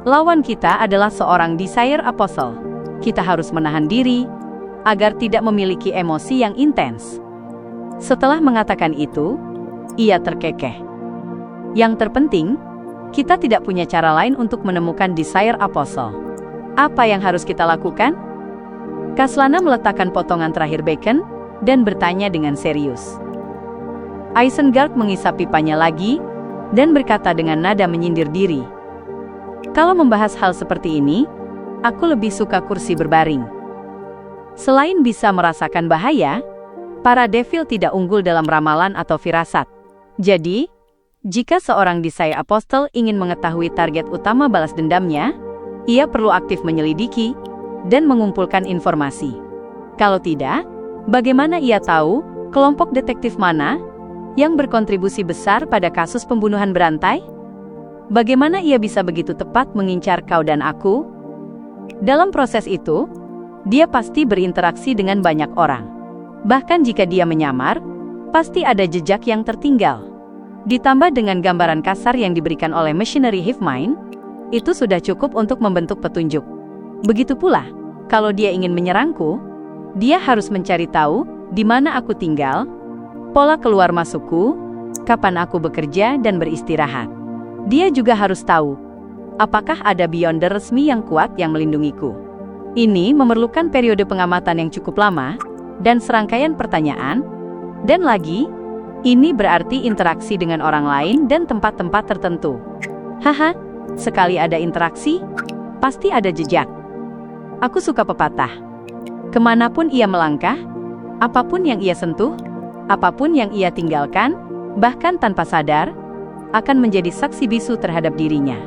lawan kita adalah seorang Desire Apostle. Kita harus menahan diri, agar tidak memiliki emosi yang intens. Setelah mengatakan itu, ia terkekeh. Yang terpenting, kita tidak punya cara lain untuk menemukan Desire Apostle. Apa yang harus kita lakukan? Kaslana meletakkan potongan terakhir bacon, dan bertanya dengan serius. Isengard mengisap pipanya lagi, dan berkata dengan nada menyindir diri. Kalau membahas hal seperti ini, aku lebih suka kursi berbaring. Selain bisa merasakan bahaya, para devil tidak unggul dalam ramalan atau firasat. Jadi, jika seorang Desire Apostle ingin mengetahui target utama balas dendamnya, ia perlu aktif menyelidiki dan mengumpulkan informasi. Kalau tidak, bagaimana ia tahu kelompok detektif mana yang berkontribusi besar pada kasus pembunuhan berantai? Bagaimana ia bisa begitu tepat mengincar kau dan aku? Dalam proses itu, dia pasti berinteraksi dengan banyak orang. Bahkan jika dia menyamar, pasti ada jejak yang tertinggal. Ditambah dengan gambaran kasar yang diberikan oleh Machinery Hive Mind, itu sudah cukup untuk membentuk petunjuk. Begitu pula, kalau dia ingin menyerangku, dia harus mencari tahu di mana aku tinggal, pola keluar masukku, kapan aku bekerja dan beristirahat. Dia juga harus tahu, apakah ada Beyonder resmi yang kuat yang melindungiku. Ini memerlukan periode pengamatan yang cukup lama, dan serangkaian pertanyaan, dan lagi, ini berarti interaksi dengan orang lain dan tempat-tempat tertentu. Haha, sekali ada interaksi, pasti ada jejak. Aku suka pepatah. Kemanapun ia melangkah, apapun yang ia sentuh, apapun yang ia tinggalkan, bahkan tanpa sadar, akan menjadi saksi bisu terhadap dirinya.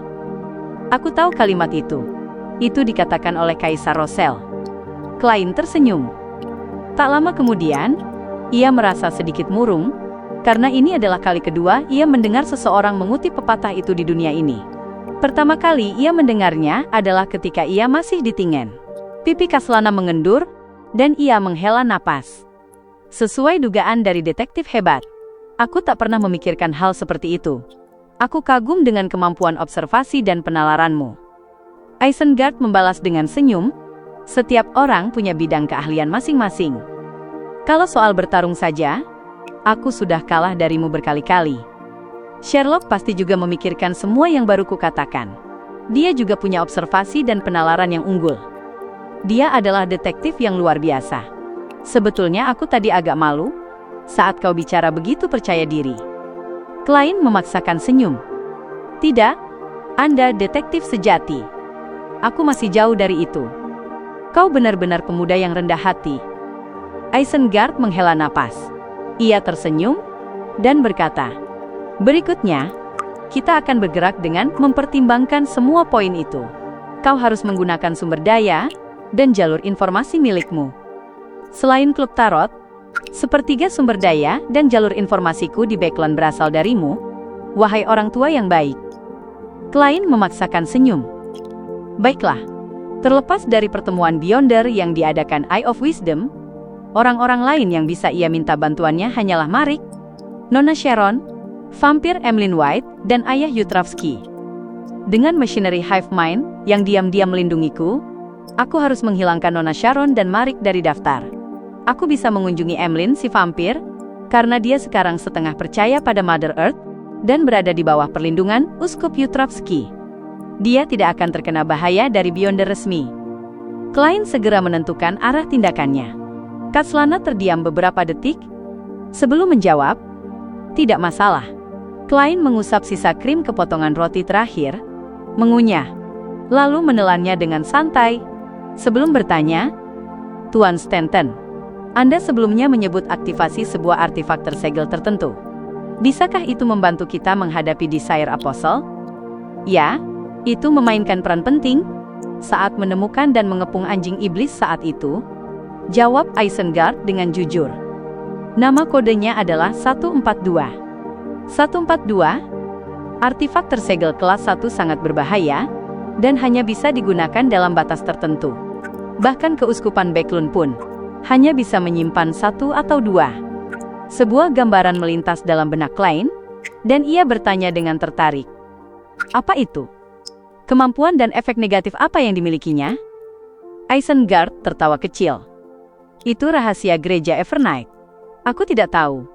Aku tahu kalimat itu. Itu dikatakan oleh Kaisar Rosel. Klein tersenyum. Tak lama kemudian, ia merasa sedikit murung, karena ini adalah kali kedua ia mendengar seseorang mengutip pepatah itu di dunia ini. Pertama kali ia mendengarnya adalah ketika ia masih di Tingen. Pipi Kaslana mengendur, dan ia menghela napas. Sesuai dugaan dari detektif hebat, aku tak pernah memikirkan hal seperti itu. Aku kagum dengan kemampuan observasi dan penalaranmu. Isengard membalas dengan senyum, setiap orang punya bidang keahlian masing-masing. Kalau soal bertarung saja, aku sudah kalah darimu berkali-kali. Sherlock pasti juga memikirkan semua yang baru kukatakan. Dia juga punya observasi dan penalaran yang unggul. Dia adalah detektif yang luar biasa. Sebetulnya aku tadi agak malu saat kau bicara begitu percaya diri. Klein memaksakan senyum. Tidak, Anda detektif sejati. Aku masih jauh dari itu. Kau benar-benar pemuda yang rendah hati. Isengard menghela napas. Ia tersenyum dan berkata, berikutnya, kita akan bergerak dengan mempertimbangkan semua poin itu. Kau harus menggunakan sumber daya dan jalur informasi milikmu. Selain klub tarot, sepertiga sumber daya dan jalur informasiku di Backlund berasal darimu, wahai orang tua yang baik. Klein memaksakan senyum. Baiklah, terlepas dari pertemuan Beyonder yang diadakan Eye of Wisdom, orang-orang lain yang bisa ia minta bantuannya hanyalah Marik, Nona Sharon, vampir Emlyn White, dan ayah Yutravsky. Dengan Machinery Hive Mind yang diam-diam melindungiku, aku harus menghilangkan Nona Sharon dan Marik dari daftar. Aku bisa mengunjungi Emlyn si vampir, karena dia sekarang setengah percaya pada Mother Earth, dan berada di bawah perlindungan Uskup Yutravsky. Dia tidak akan terkena bahaya dari Beyonder resmi. Klein segera menentukan arah tindakannya. Kaslana terdiam beberapa detik. Sebelum menjawab, "Tidak masalah." Klein mengusap sisa krim ke potongan roti terakhir, mengunyah, lalu menelannya dengan santai. Sebelum bertanya, "Tuan Stanton, Anda sebelumnya menyebut aktivasi sebuah artefak tersegel tertentu. Bisakah itu membantu kita menghadapi Desire Apostle?" "Ya, itu memainkan peran penting saat menemukan dan mengepung anjing iblis saat itu," jawab Isengard dengan jujur. "Nama kodenya adalah 142. 142, artefak tersegel kelas 1 sangat berbahaya dan hanya bisa digunakan dalam batas tertentu. Bahkan keuskupan Backlund pun hanya bisa menyimpan 1 atau 2. Sebuah gambaran melintas dalam benak Klein, dan ia bertanya dengan tertarik. "Apa itu? Kemampuan dan efek negatif apa yang dimilikinya?" Isengard tertawa kecil. "Itu rahasia gereja Evernight. Aku tidak tahu.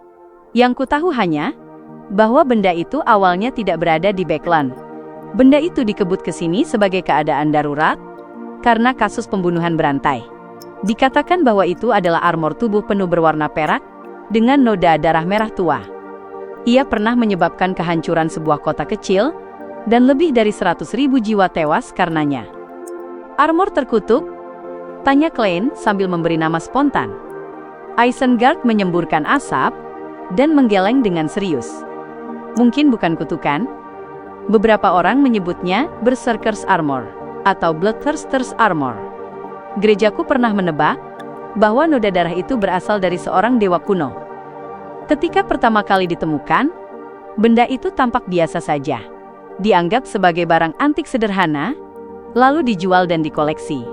Yang ku tahu hanya bahwa benda itu awalnya tidak berada di Backlund. Benda itu dikebut ke sini sebagai keadaan darurat karena kasus pembunuhan berantai. Dikatakan bahwa itu adalah armor tubuh penuh berwarna perak dengan noda darah merah tua. Ia pernah menyebabkan kehancuran sebuah kota kecil dan lebih dari 100.000 jiwa tewas karenanya." "Armor terkutuk?" tanya Klein sambil memberi nama spontan. Isengard menyemburkan asap dan menggeleng dengan serius. "Mungkin bukan kutukan. Beberapa orang menyebutnya Berserker's Armor atau Bloodthirster's Armor. Gerejaku pernah menebak bahwa noda darah itu berasal dari seorang dewa kuno. Ketika pertama kali ditemukan, benda itu tampak biasa saja. Dianggap sebagai barang antik sederhana, lalu dijual dan dikoleksi.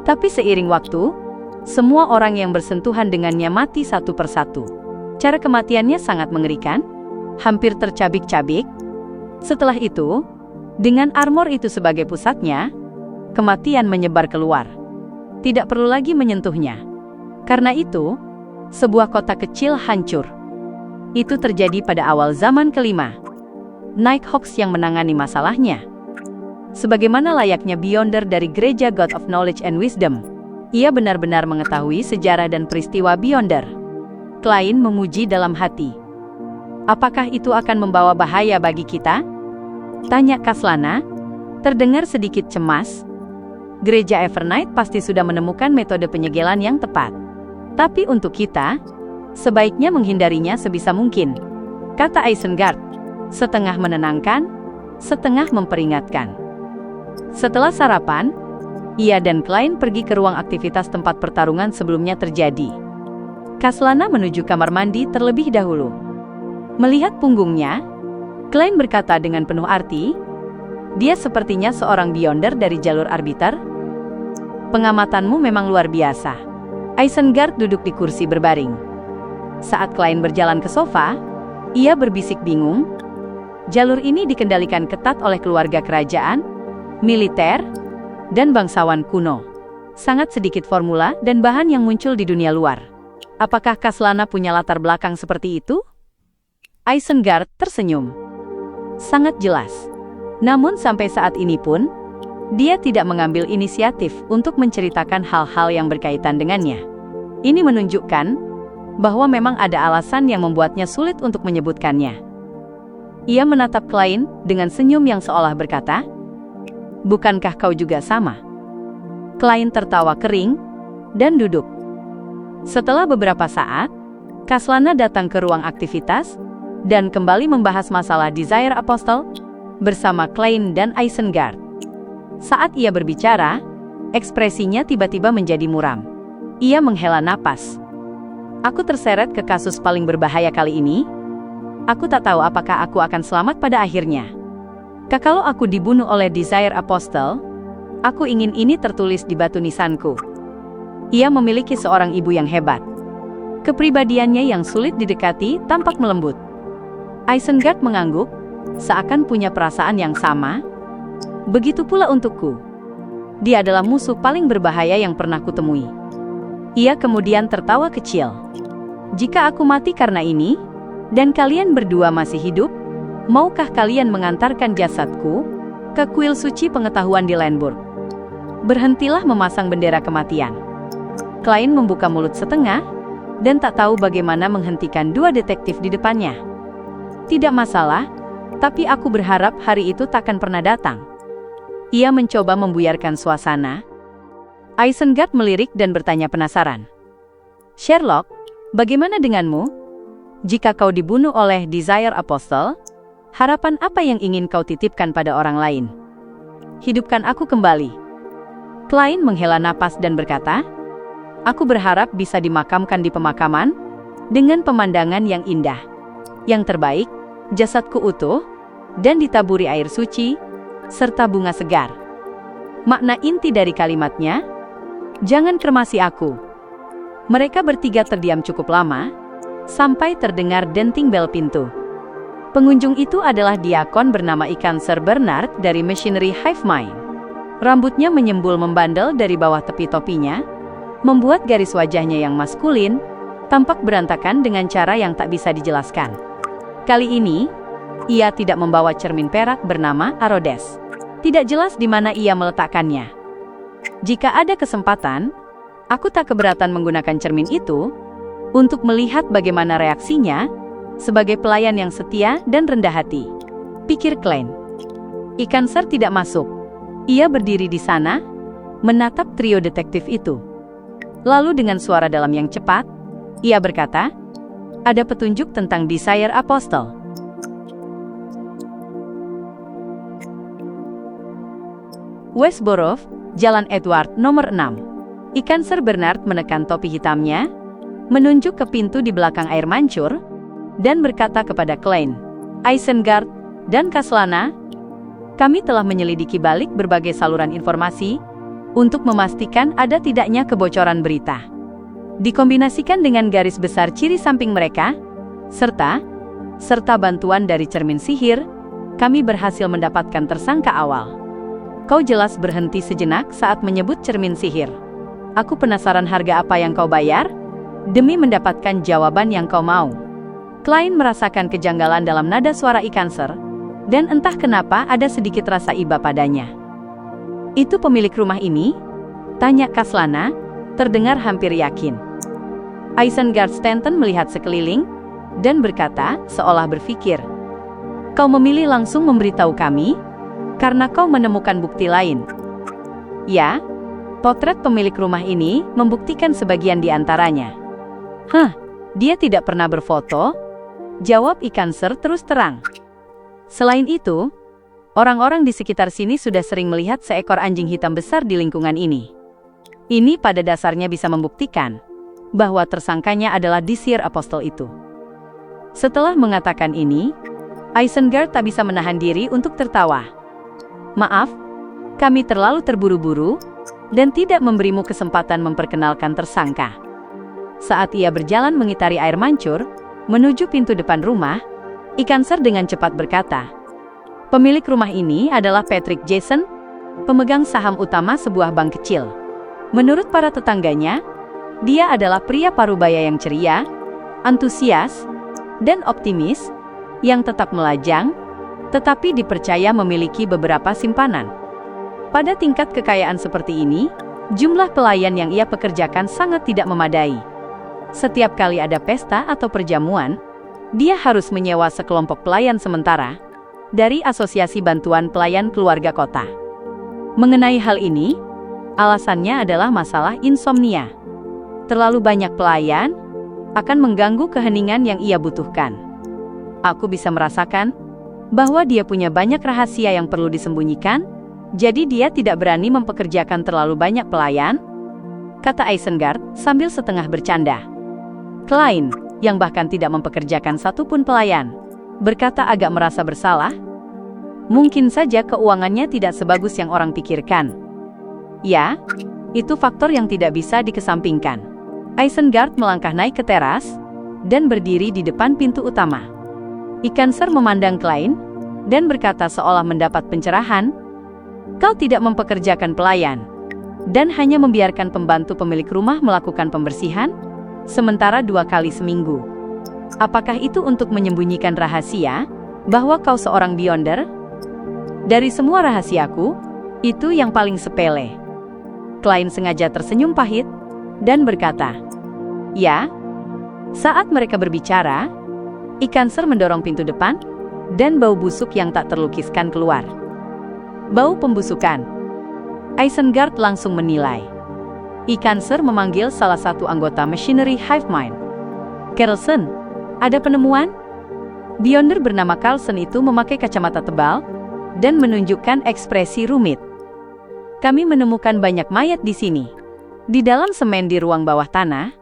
Tapi seiring waktu, semua orang yang bersentuhan dengannya mati satu persatu. Cara kematiannya sangat mengerikan, hampir tercabik-cabik. Setelah itu, dengan armor itu sebagai pusatnya, kematian menyebar keluar. Tidak perlu lagi menyentuhnya. Karena itu, sebuah kota kecil hancur. Itu terjadi pada awal zaman kelima. Nighthawks yang menangani masalahnya. Sebagaimana layaknya Beyonder dari gereja God of Knowledge and Wisdom, ia benar-benar mengetahui sejarah dan peristiwa Beyonder." Klein memuji dalam hati. "Apakah itu akan membawa bahaya bagi kita?" tanya Kaslana, terdengar sedikit cemas. "Gereja Evernight pasti sudah menemukan metode penyegelan yang tepat. Tapi untuk kita, sebaiknya menghindarinya sebisa mungkin," kata Isengard, setengah menenangkan, setengah memperingatkan. Setelah sarapan, ia dan Klein pergi ke ruang aktivitas tempat pertarungan sebelumnya terjadi. Kaslana menuju kamar mandi terlebih dahulu. Melihat punggungnya, Klein berkata dengan penuh arti, "Dia sepertinya seorang Beyonder dari jalur arbiter. Pengamatanmu memang luar biasa." Isengard duduk di kursi berbaring. Saat Klein berjalan ke sofa, ia berbisik bingung. Jalur ini dikendalikan ketat oleh keluarga kerajaan, militer, dan bangsawan kuno. Sangat sedikit formula dan bahan yang muncul di dunia luar. Apakah Kaslana punya latar belakang seperti itu? Isengard tersenyum. Sangat jelas. Namun sampai saat ini pun, dia tidak mengambil inisiatif untuk menceritakan hal-hal yang berkaitan dengannya. Ini menunjukkan bahwa memang ada alasan yang membuatnya sulit untuk menyebutkannya. Ia menatap Klein dengan senyum yang seolah berkata, "Bukankah kau juga sama?" Klein tertawa kering dan duduk. Setelah beberapa saat, Kaslana datang ke ruang aktivitas dan kembali membahas masalah Desire Apostle bersama Klein dan Isengard. Saat ia berbicara, ekspresinya tiba-tiba menjadi muram. Ia menghela napas. "Aku terseret ke kasus paling berbahaya kali ini. Aku tak tahu apakah aku akan selamat pada akhirnya. Kalau aku dibunuh oleh Desire Apostle, aku ingin ini tertulis di batu nisanku. Ia memiliki seorang ibu yang hebat. Kepribadiannya yang sulit didekati tampak melembut." Isengard mengangguk, seakan punya perasaan yang sama. "Begitu pula untukku. Dia adalah musuh paling berbahaya yang pernah kutemui." Ia kemudian tertawa kecil. "Jika aku mati karena ini, dan kalian berdua masih hidup, maukah kalian mengantarkan jasadku ke kuil suci pengetahuan di Landburg. Berhentilah memasang bendera kematian. Klein membuka mulut setengah, dan tak tahu bagaimana menghentikan dua detektif di depannya. Tidak masalah, tapi aku berharap hari itu takkan pernah datang. Ia mencoba membuyarkan suasana. Isengard melirik dan bertanya penasaran. Sherlock, bagaimana denganmu? Jika kau dibunuh oleh Desire Apostle, harapan apa yang ingin kau titipkan pada orang lain? Hidupkan aku kembali. Klein menghela napas dan berkata, aku berharap bisa dimakamkan di pemakaman dengan pemandangan yang indah. Yang terbaik, jasadku utuh dan ditaburi air suci serta bunga segar. Makna inti dari kalimatnya, jangan kremasi aku. Mereka bertiga terdiam cukup lama sampai terdengar denting bel pintu. Pengunjung itu adalah diakon bernama Ikan Sir Bernard dari Machinery Hive Mind. Rambutnya menyembul membandel dari bawah tepi topinya, membuat garis wajahnya yang maskulin tampak berantakan dengan cara yang tak bisa dijelaskan. Kali ini, ia tidak membawa cermin perak bernama Arodes. Tidak jelas di mana ia meletakkannya. Jika ada kesempatan, aku tak keberatan menggunakan cermin itu untuk melihat bagaimana reaksinya sebagai pelayan yang setia dan rendah hati, pikir Klein. Ikan Sir tidak masuk. Ia berdiri di sana, menatap trio detektif itu. Lalu dengan suara dalam yang cepat, ia berkata, ada petunjuk tentang Desire Apostle. Westborough, Jalan Edward nomor 6. Ikan Sir Bernard menekan topi hitamnya, menunjuk ke pintu di belakang air mancur, dan berkata kepada Klein, Isengard, dan Kaslana, kami telah menyelidiki balik berbagai saluran informasi untuk memastikan ada tidaknya kebocoran berita. Dikombinasikan dengan garis besar ciri samping mereka, serta bantuan dari cermin sihir, kami berhasil mendapatkan tersangka awal. Kau jelas berhenti sejenak saat menyebut cermin sihir. Aku penasaran harga apa yang kau bayar, demi mendapatkan jawaban yang kau mau. Klein merasakan kejanggalan dalam nada suara Ikan Sir, dan entah kenapa ada sedikit rasa iba padanya. Itu pemilik rumah ini? Tanya Kaslana, terdengar hampir yakin. Isengard Stanton melihat sekeliling, dan berkata, seolah berpikir, kau memilih langsung memberitahu kami, karena kau menemukan bukti lain. Ya, potret pemilik rumah ini membuktikan sebagian di antaranya. Dia tidak pernah berfoto? Jawab Ikan Sir terus terang. Selain itu, orang-orang di sekitar sini sudah sering melihat seekor anjing hitam besar di lingkungan ini. Ini pada dasarnya bisa membuktikan bahwa tersangkanya adalah Desire Apostle itu. Setelah mengatakan ini, Isengard tak bisa menahan diri untuk tertawa. Maaf, kami terlalu terburu-buru dan tidak memberimu kesempatan memperkenalkan tersangka. Saat ia berjalan mengitari air mancur menuju pintu depan rumah, Ikan Sir dengan cepat berkata, pemilik rumah ini adalah Patrick Jason, pemegang saham utama sebuah bank kecil. Menurut para tetangganya, dia adalah pria parubaya yang ceria, antusias, dan optimis, yang tetap melajang, tetapi dipercaya memiliki beberapa simpanan. Pada tingkat kekayaan seperti ini, jumlah pelayan yang ia pekerjakan sangat tidak memadai. Setiap kali ada pesta atau perjamuan, dia harus menyewa sekelompok pelayan sementara dari Asosiasi Bantuan Pelayan Keluarga Kota. Mengenai hal ini, alasannya adalah masalah insomnia. Terlalu banyak pelayan akan mengganggu keheningan yang ia butuhkan. Aku bisa merasakan bahwa dia punya banyak rahasia yang perlu disembunyikan, jadi dia tidak berani mempekerjakan terlalu banyak pelayan, kata Isengard sambil setengah bercanda. Klein, yang bahkan tidak mempekerjakan satupun pelayan, berkata agak merasa bersalah. Mungkin saja keuangannya tidak sebagus yang orang pikirkan. Ya, itu faktor yang tidak bisa dikesampingkan. Isengard melangkah naik ke teras dan berdiri di depan pintu utama. Ikan Sir memandang Klein dan berkata seolah mendapat pencerahan, kau tidak mempekerjakan pelayan dan hanya membiarkan pembantu pemilik rumah melakukan pembersihan, sementara 2 kali seminggu. Apakah itu untuk menyembunyikan rahasia bahwa kau seorang Beyonder? Dari semua rahasiaku, itu yang paling sepele. Klein sengaja tersenyum pahit dan berkata, "Ya." Saat mereka berbicara, ikan ser mendorong pintu depan dan bau busuk yang tak terlukiskan keluar. Bau pembusukan. Isengard langsung menilai. Ikan ser memanggil salah satu anggota Machinery Hive Mind. "Carlson, ada penemuan?" Beyonder bernama Carlson itu memakai kacamata tebal dan menunjukkan ekspresi rumit. "Kami menemukan banyak mayat di sini. Di dalam semen di ruang bawah tanah,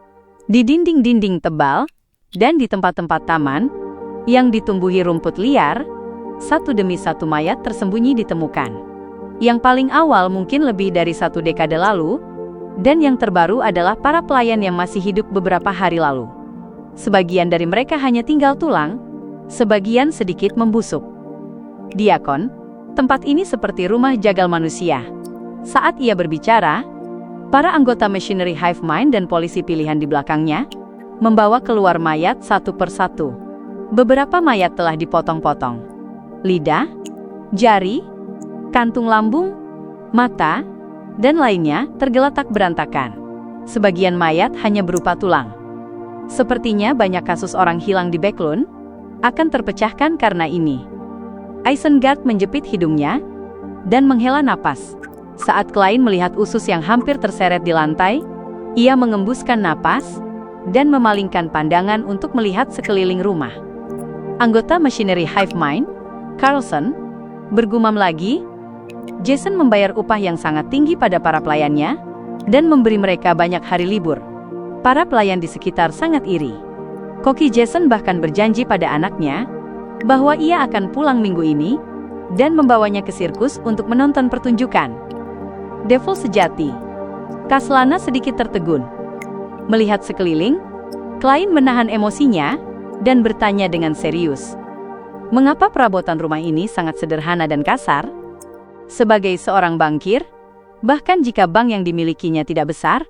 di dinding-dinding tebal, dan di tempat-tempat taman yang ditumbuhi rumput liar, satu demi satu mayat tersembunyi ditemukan. Yang paling awal mungkin lebih dari 1 dekade lalu, dan yang terbaru adalah para pelayan yang masih hidup beberapa hari lalu. Sebagian dari mereka hanya tinggal tulang, sebagian sedikit membusuk. Diakon, tempat ini seperti rumah jagal manusia." Saat ia berbicara, para anggota Machinery Hive Mind dan polisi pilihan di belakangnya membawa keluar mayat satu persatu. Beberapa mayat telah dipotong-potong. Lidah, jari, kantung lambung, mata, dan lainnya tergeletak berantakan. Sebagian mayat hanya berupa tulang. Sepertinya banyak kasus orang hilang di Backlund akan terpecahkan karena ini. Isengard menjepit hidungnya dan menghela napas. Saat Klein melihat usus yang hampir terseret di lantai, ia mengembuskan napas dan memalingkan pandangan untuk melihat sekeliling rumah. Anggota Machinery Hive Mind, Carlson, bergumam lagi, "Jason membayar upah yang sangat tinggi pada para pelayannya dan memberi mereka banyak hari libur. Para pelayan di sekitar sangat iri. Koki Jason bahkan berjanji pada anaknya bahwa ia akan pulang minggu ini dan membawanya ke sirkus untuk menonton pertunjukan." Devil sejati. Kaslana sedikit tertegun. Melihat sekeliling, Klein menahan emosinya dan bertanya dengan serius, "Mengapa perabotan rumah ini sangat sederhana dan kasar?" Sebagai seorang bankir, bahkan jika bank yang dimilikinya tidak besar,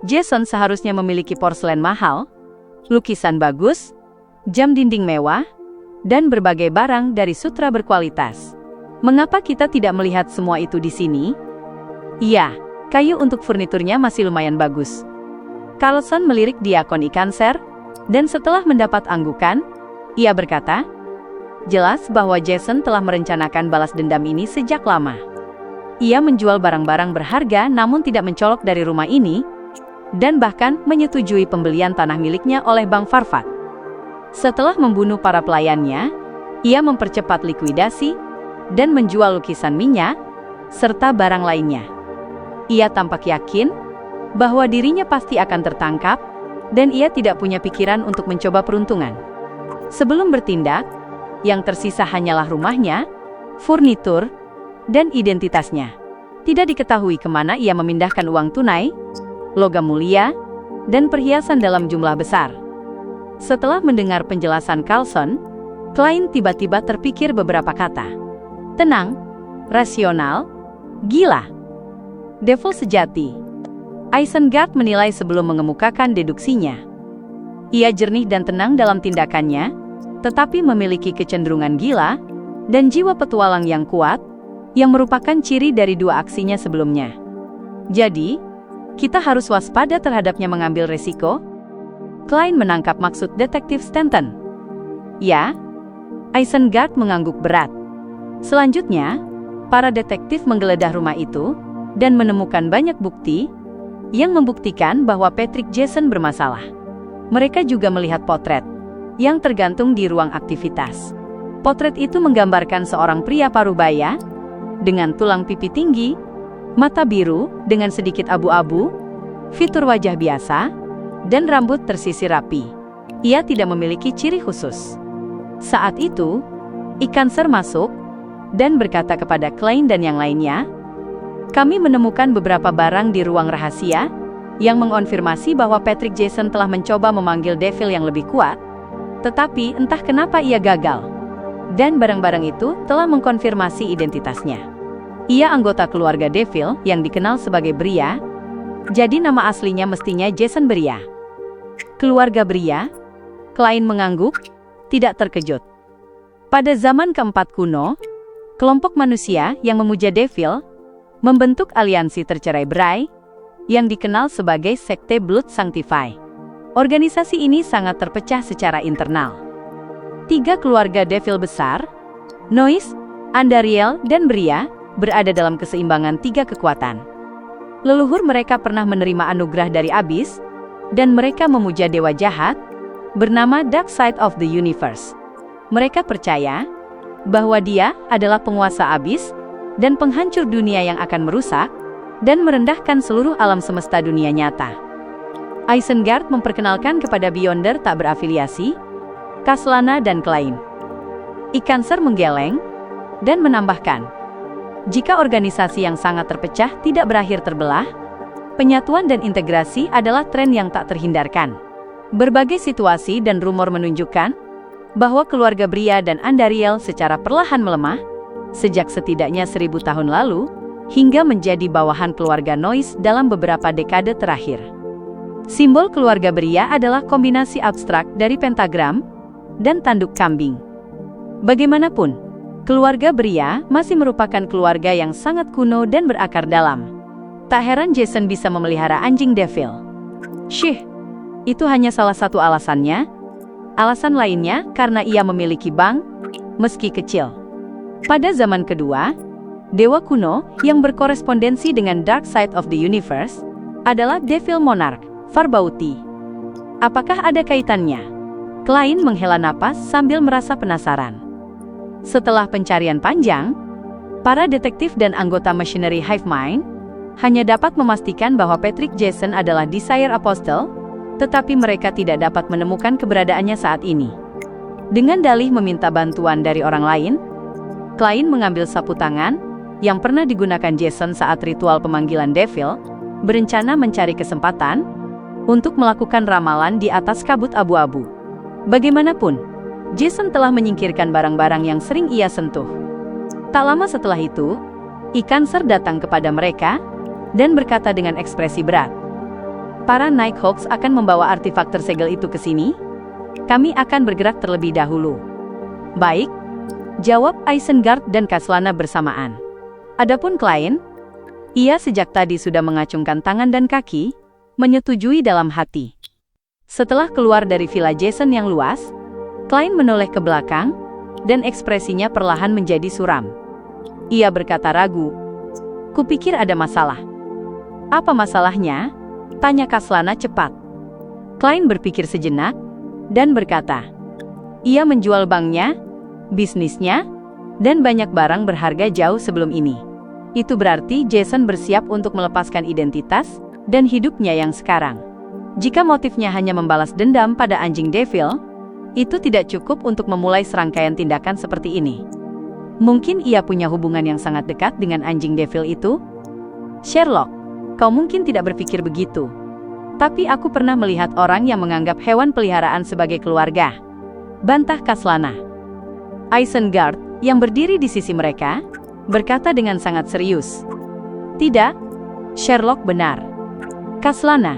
Jason seharusnya memiliki porselen mahal, lukisan bagus, jam dinding mewah, dan berbagai barang dari sutra berkualitas. Mengapa kita tidak melihat semua itu di sini? Iya, kayu untuk furniturnya masih lumayan bagus. Carlson melirik Diakon ikan ser, dan setelah mendapat anggukan, ia berkata, "Jelas bahwa Jason telah merencanakan balas dendam ini sejak lama. Ia menjual barang-barang berharga namun tidak mencolok dari rumah ini, dan bahkan menyetujui pembelian tanah miliknya oleh Bank Farfad. Setelah membunuh para pelayannya, ia mempercepat likuidasi dan menjual lukisan minyak serta barang lainnya. Ia tampak yakin bahwa dirinya pasti akan tertangkap dan ia tidak punya pikiran untuk mencoba peruntungan. Sebelum bertindak, yang tersisa hanyalah rumahnya, furnitur, dan identitasnya. Tidak diketahui kemana ia memindahkan uang tunai, logam mulia, dan perhiasan dalam jumlah besar." Setelah mendengar penjelasan Carlson, Klein tiba-tiba terpikir beberapa kata. Tenang, rasional, gila, devil sejati. Isengard menilai sebelum mengemukakan deduksinya. Ia jernih dan tenang dalam tindakannya, tetapi memiliki kecenderungan gila dan jiwa petualang yang kuat, yang merupakan ciri dari 2 aksinya sebelumnya. Jadi, kita harus waspada terhadapnya mengambil resiko. Klein menangkap maksud detektif Stanton. Ya, Isengard mengangguk berat. Selanjutnya, para detektif menggeledah rumah itu dan menemukan banyak bukti yang membuktikan bahwa Patrick Jason bermasalah. Mereka juga melihat potret yang tergantung di ruang aktivitas. Potret itu menggambarkan seorang pria parubaya dengan tulang pipi tinggi, mata biru dengan sedikit abu-abu, fitur wajah biasa, dan rambut tersisir rapi. Ia tidak memiliki ciri khusus. Saat itu, ikan ser masuk dan berkata kepada Klein dan yang lainnya, "Kami menemukan beberapa barang di ruang rahasia yang mengonfirmasi bahwa Patrick Jason telah mencoba memanggil Devil yang lebih kuat, tetapi entah kenapa ia gagal. Dan barang-barang itu telah mengkonfirmasi identitasnya. Ia anggota keluarga Devil yang dikenal sebagai Bria, jadi nama aslinya mestinya Jason Bria." Keluarga Bria? Klein mengangguk, tidak terkejut. Pada zaman keempat kuno, Kelompok manusia yang memuja Devil membentuk aliansi tercerai-berai yang dikenal sebagai Sekte Blood Sanctify. Organisasi ini sangat terpecah secara internal. 3 keluarga Devil besar, Noise, Andariel, dan Bria, berada dalam keseimbangan 3 kekuatan. Leluhur mereka pernah menerima anugerah dari Abyss, dan mereka memuja dewa jahat bernama Dark Side of the Universe. Mereka percaya bahwa dia adalah penguasa Abyss dan penghancur dunia yang akan merusak dan merendahkan seluruh alam semesta dunia nyata. Isengard memperkenalkan kepada Beyonder tak berafiliasi, Kaslana dan Klein. Ikanser menggeleng dan menambahkan, jika organisasi yang sangat terpecah tidak berakhir terbelah, penyatuan dan integrasi adalah tren yang tak terhindarkan. Berbagai situasi dan rumor menunjukkan bahwa keluarga Bria dan Andariel secara perlahan melemah, sejak setidaknya 1000 tahun lalu, hingga menjadi bawahan keluarga Noise dalam beberapa dekade terakhir. Simbol keluarga Bria adalah kombinasi abstrak dari pentagram dan tanduk kambing. Bagaimanapun, keluarga Bria masih merupakan keluarga yang sangat kuno dan berakar dalam. Tak heran Jason bisa memelihara anjing Devil. Syih, itu hanya salah satu alasannya. Alasan lainnya karena ia memiliki bank, meski kecil. Pada zaman kedua, dewa kuno yang berkorespondensi dengan Dark Side of the Universe adalah Devil Monarch, Farbauti. Apakah ada kaitannya? Klein menghela napas sambil merasa penasaran. Setelah pencarian panjang, para detektif dan anggota Machinery Hive Mind hanya dapat memastikan bahwa Patrick Jason adalah Desire Apostle, tetapi mereka tidak dapat menemukan keberadaannya saat ini. Dengan dalih meminta bantuan dari orang lain, Klein mengambil sapu tangan yang pernah digunakan Jason saat ritual pemanggilan Devil, berencana mencari kesempatan untuk melakukan ramalan di atas kabut abu-abu. Bagaimanapun, Jason telah menyingkirkan barang-barang yang sering ia sentuh. Tak lama setelah itu, Ikanser datang kepada mereka dan berkata dengan ekspresi berat, "Para Nighthawks akan membawa artefak tersegel itu ke sini. Kami akan bergerak terlebih dahulu." "Baik," jawab Isengard dan Kaslana bersamaan. Adapun Klein, ia sejak tadi sudah mengacungkan tangan dan kaki, menyetujui dalam hati. Setelah keluar dari villa Jason yang luas, Klein menoleh ke belakang, dan ekspresinya perlahan menjadi suram. Ia berkata ragu, "Kupikir ada masalah." "Apa masalahnya?" tanya Kaslana cepat. Klein berpikir sejenak, dan berkata, "Ia menjual banknya, bisnisnya, dan banyak barang berharga jauh sebelum ini. Itu berarti Jason bersiap untuk melepaskan identitas dan hidupnya yang sekarang. Jika motifnya hanya membalas dendam pada anjing Devil, itu tidak cukup untuk memulai serangkaian tindakan seperti ini. Mungkin ia punya hubungan yang sangat dekat dengan anjing Devil itu?" "Sherlock, kau mungkin tidak berpikir begitu. Tapi aku pernah melihat orang yang menganggap hewan peliharaan sebagai keluarga," bantah Kaslana. Isengard, yang berdiri di sisi mereka, berkata dengan sangat serius, "Tidak, Sherlock benar." "Kaslana,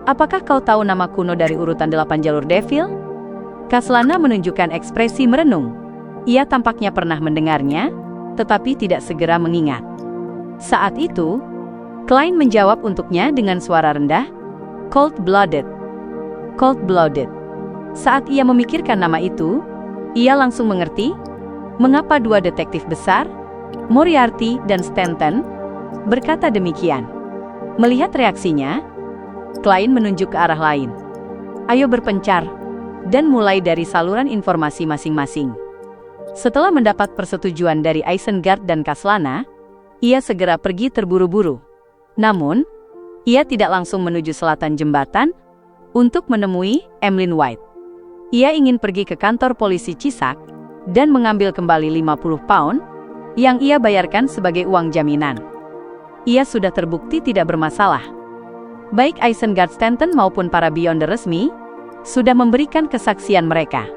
apakah kau tahu nama kuno dari urutan 8 jalur Devil?" Kaslana menunjukkan ekspresi merenung. Ia tampaknya pernah mendengarnya, tetapi tidak segera mengingat. Saat itu, Klein menjawab untuknya dengan suara rendah, "Cold-blooded." Cold-blooded. Saat ia memikirkan nama itu, ia langsung mengerti mengapa 2 detektif besar, Moriarty dan Stanton, berkata demikian. Melihat reaksinya, Klein menunjuk ke arah lain. "Ayo berpencar, dan mulai dari saluran informasi masing-masing." Setelah mendapat persetujuan dari Isengard dan Kaslana, ia segera pergi terburu-buru. Namun, ia tidak langsung menuju selatan jembatan untuk menemui Emlyn White. Ia ingin pergi ke kantor polisi Cisak dan mengambil kembali 50 pound yang ia bayarkan sebagai uang jaminan. Ia sudah terbukti tidak bermasalah. Baik Isengard Stanton maupun para Beyonder resmi sudah memberikan kesaksian mereka.